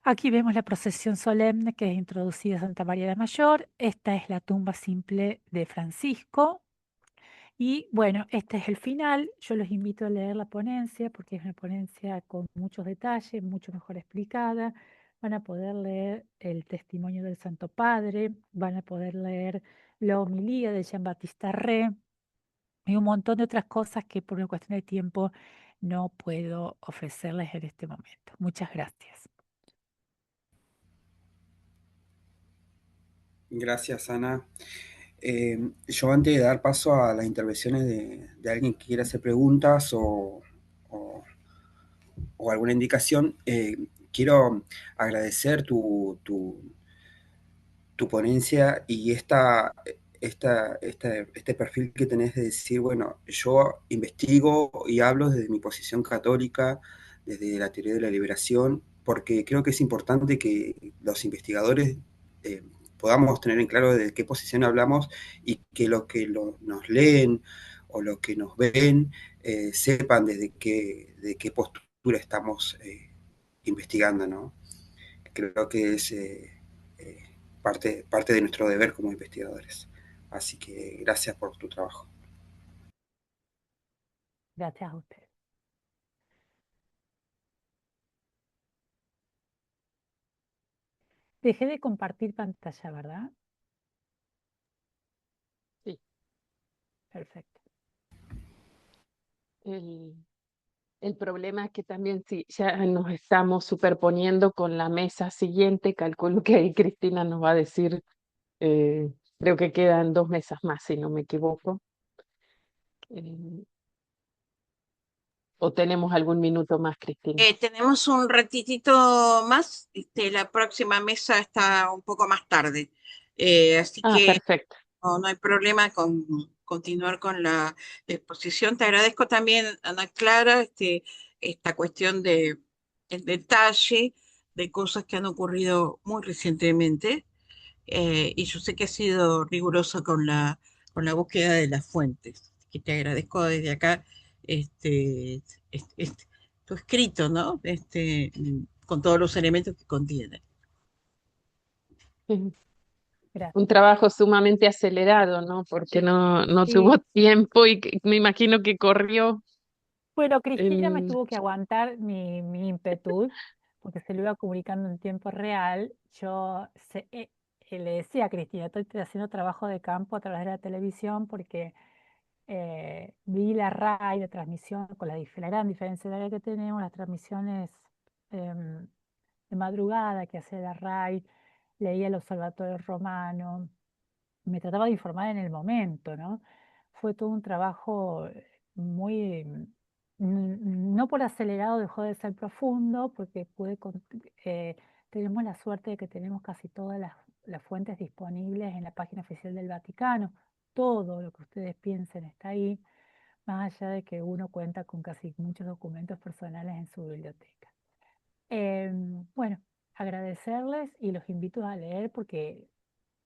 Aquí vemos la procesión solemne que es introducida a Santa María la Mayor. Esta es la tumba simple de Francisco. Y bueno, este es el final. Yo los invito a leer la ponencia porque es una ponencia con muchos detalles, mucho mejor explicada. Van a poder leer el testimonio del Santo Padre, van a poder leer la homilía de Jean Baptiste Re y un montón de otras cosas que por una cuestión de tiempo no puedo ofrecerles en este momento. Muchas gracias. Gracias, Ana. Yo antes de dar paso a las intervenciones de alguien que quiera hacer preguntas o alguna indicación, quiero agradecer tu ponencia y este perfil que tenés de decir, bueno, yo investigo y hablo desde mi posición católica, desde la teoría de la liberación, porque creo que es importante que los investigadores podamos tener en claro de qué posición hablamos y que los que nos leen o los que nos ven sepan desde de qué postura estamos investigando, ¿no? Creo que es parte de nuestro deber como investigadores. Así que gracias por tu trabajo. Gracias a usted. Dejé de compartir pantalla, ¿verdad? Sí. Perfecto. El problema es que también si ya nos estamos superponiendo con la mesa siguiente, calculo que ahí Cristina nos va a decir, creo que quedan 2 mesas más, si no me equivoco. ¿O tenemos algún minuto más, Cristina? Tenemos un ratitito más. La próxima mesa está un poco más tarde. Así que Perfecto. no hay problema con continuar con la exposición. Te agradezco también, Ana Clara, esta cuestión de el detalle de cosas que han ocurrido muy recientemente. Y yo sé que has sido rigurosa con la búsqueda de las fuentes. Que te agradezco desde acá este, tu escrito, ¿no? Con todos los elementos que contiene. Gracias. Un trabajo sumamente acelerado, ¿no? Porque no Sí. tuvo tiempo y me imagino que corrió. Bueno, Cristina me tuvo que aguantar mi ímpetu, porque se lo iba comunicando en tiempo real. Yo le decía a Cristina, estoy haciendo trabajo de campo a través de la televisión porque vi la RAI, la transmisión, con la gran diferencia de que tenemos, las transmisiones em, de madrugada que hace la RAI, leía el Observatorio Romano, me trataba de informar en el momento, ¿no? Fue todo un trabajo muy, no por acelerado dejó de ser profundo, porque tenemos la suerte de que tenemos casi todas las fuentes disponibles en la página oficial del Vaticano. Todo lo que ustedes piensen está ahí, más allá de que uno cuenta con casi muchos documentos personales en su biblioteca. Bueno, agradecerles y los invito a leer porque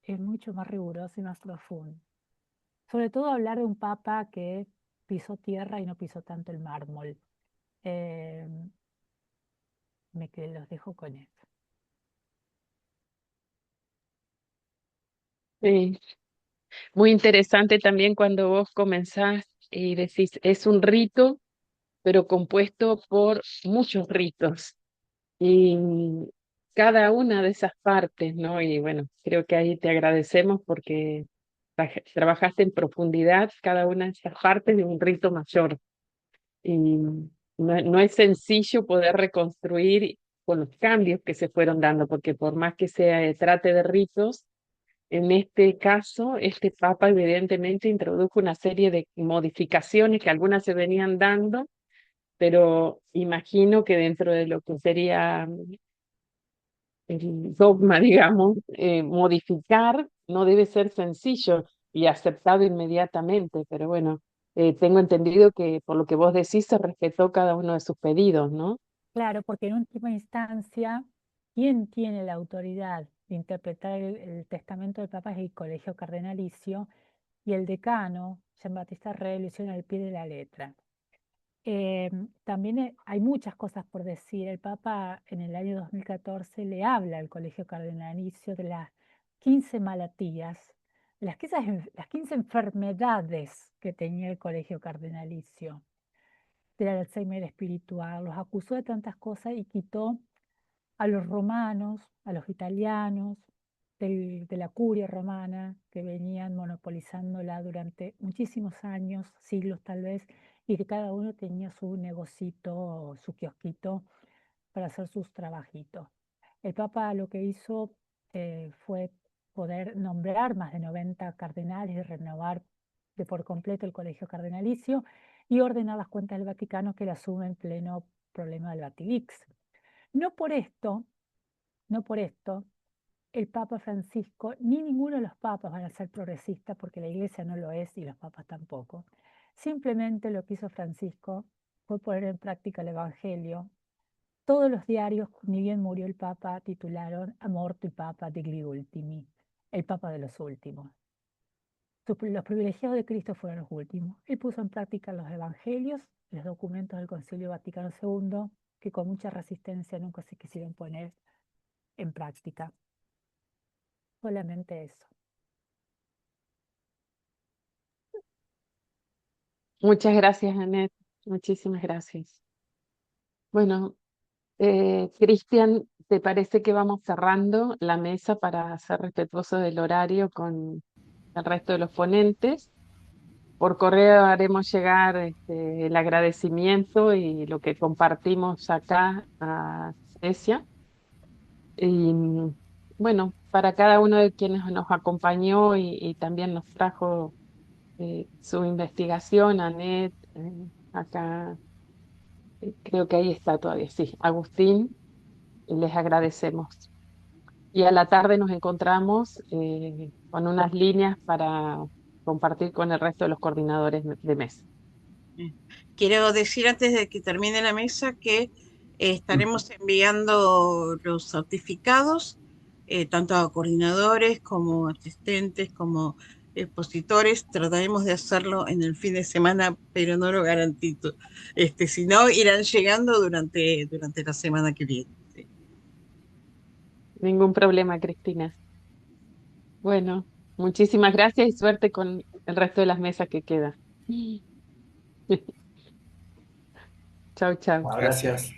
es mucho más riguroso y más profundo. Sobre todo hablar de un papa que pisó tierra y no pisó tanto el mármol. Los dejo con eso. Sí. Muy interesante también cuando vos comenzás y decís, es un rito, pero compuesto por muchos ritos. Y cada una de esas partes, ¿no? Y bueno, creo que ahí te agradecemos porque trabajaste en profundidad cada una de esas partes de un rito mayor. Y no es sencillo poder reconstruir con los cambios que se fueron dando, porque por más que se trate de ritos, en este caso, este Papa evidentemente introdujo una serie de modificaciones que algunas se venían dando, pero imagino que dentro de lo que sería el dogma, digamos, modificar no debe ser sencillo y aceptado inmediatamente, pero bueno, tengo entendido que por lo que vos decís se respetó cada uno de sus pedidos, ¿no? Claro, porque en última instancia, ¿quién tiene la autoridad de interpretar el testamento del Papa? Es el Colegio Cardenalicio, y el decano, Jean Baptiste Rey, lo hicieron al pie de la letra. También hay muchas cosas por decir. El Papa en el año 2014 le habla al Colegio Cardenalicio de las 15 malatías, las 15 enfermedades que tenía el Colegio Cardenalicio, del Alzheimer espiritual. Los acusó de tantas cosas y quitó a los romanos, a los italianos, de la curia romana, que venían monopolizándola durante muchísimos años, siglos tal vez, y que cada uno tenía su negocito, su kiosquito para hacer sus trabajitos. El Papa lo que hizo fue poder nombrar más de 90 cardenales y renovar de por completo el colegio cardenalicio y ordenar las cuentas del Vaticano que le asumen en pleno problema del Batilix. No por esto, el Papa Francisco, ni ninguno de los papas van a ser progresistas porque la Iglesia no lo es y los papas tampoco. Simplemente lo que hizo Francisco fue poner en práctica el Evangelio. Todos los diarios, ni bien murió el Papa, titularon A morto il Papa degli ultimi, el Papa de los últimos. Los privilegiados de Cristo fueron los últimos. Él puso en práctica los evangelios, los documentos del Concilio Vaticano II, que con mucha resistencia nunca se quisieron poner en práctica. Solamente eso. Muchas gracias, Annette. Muchísimas gracias. Bueno, Cristian, ¿te parece que vamos cerrando la mesa para ser respetuoso del horario con el resto de los ponentes? Por correo haremos llegar el agradecimiento y lo que compartimos acá a Cecia. Y bueno, para cada uno de quienes nos acompañó y también nos trajo su investigación, Anet, acá creo que ahí está todavía, sí, Agustín, les agradecemos. Y a la tarde nos encontramos con unas líneas para compartir con el resto de los coordinadores de mesa. Quiero decir antes de que termine la mesa que estaremos enviando los certificados, tanto a coordinadores como asistentes, como expositores. Trataremos de hacerlo en el fin de semana, pero no lo garantizo. Si no, irán llegando durante la semana que viene. Sí. Ningún problema, Cristina. Bueno, muchísimas gracias y suerte con el resto de las mesas que quedan. Chau, chau. Gracias.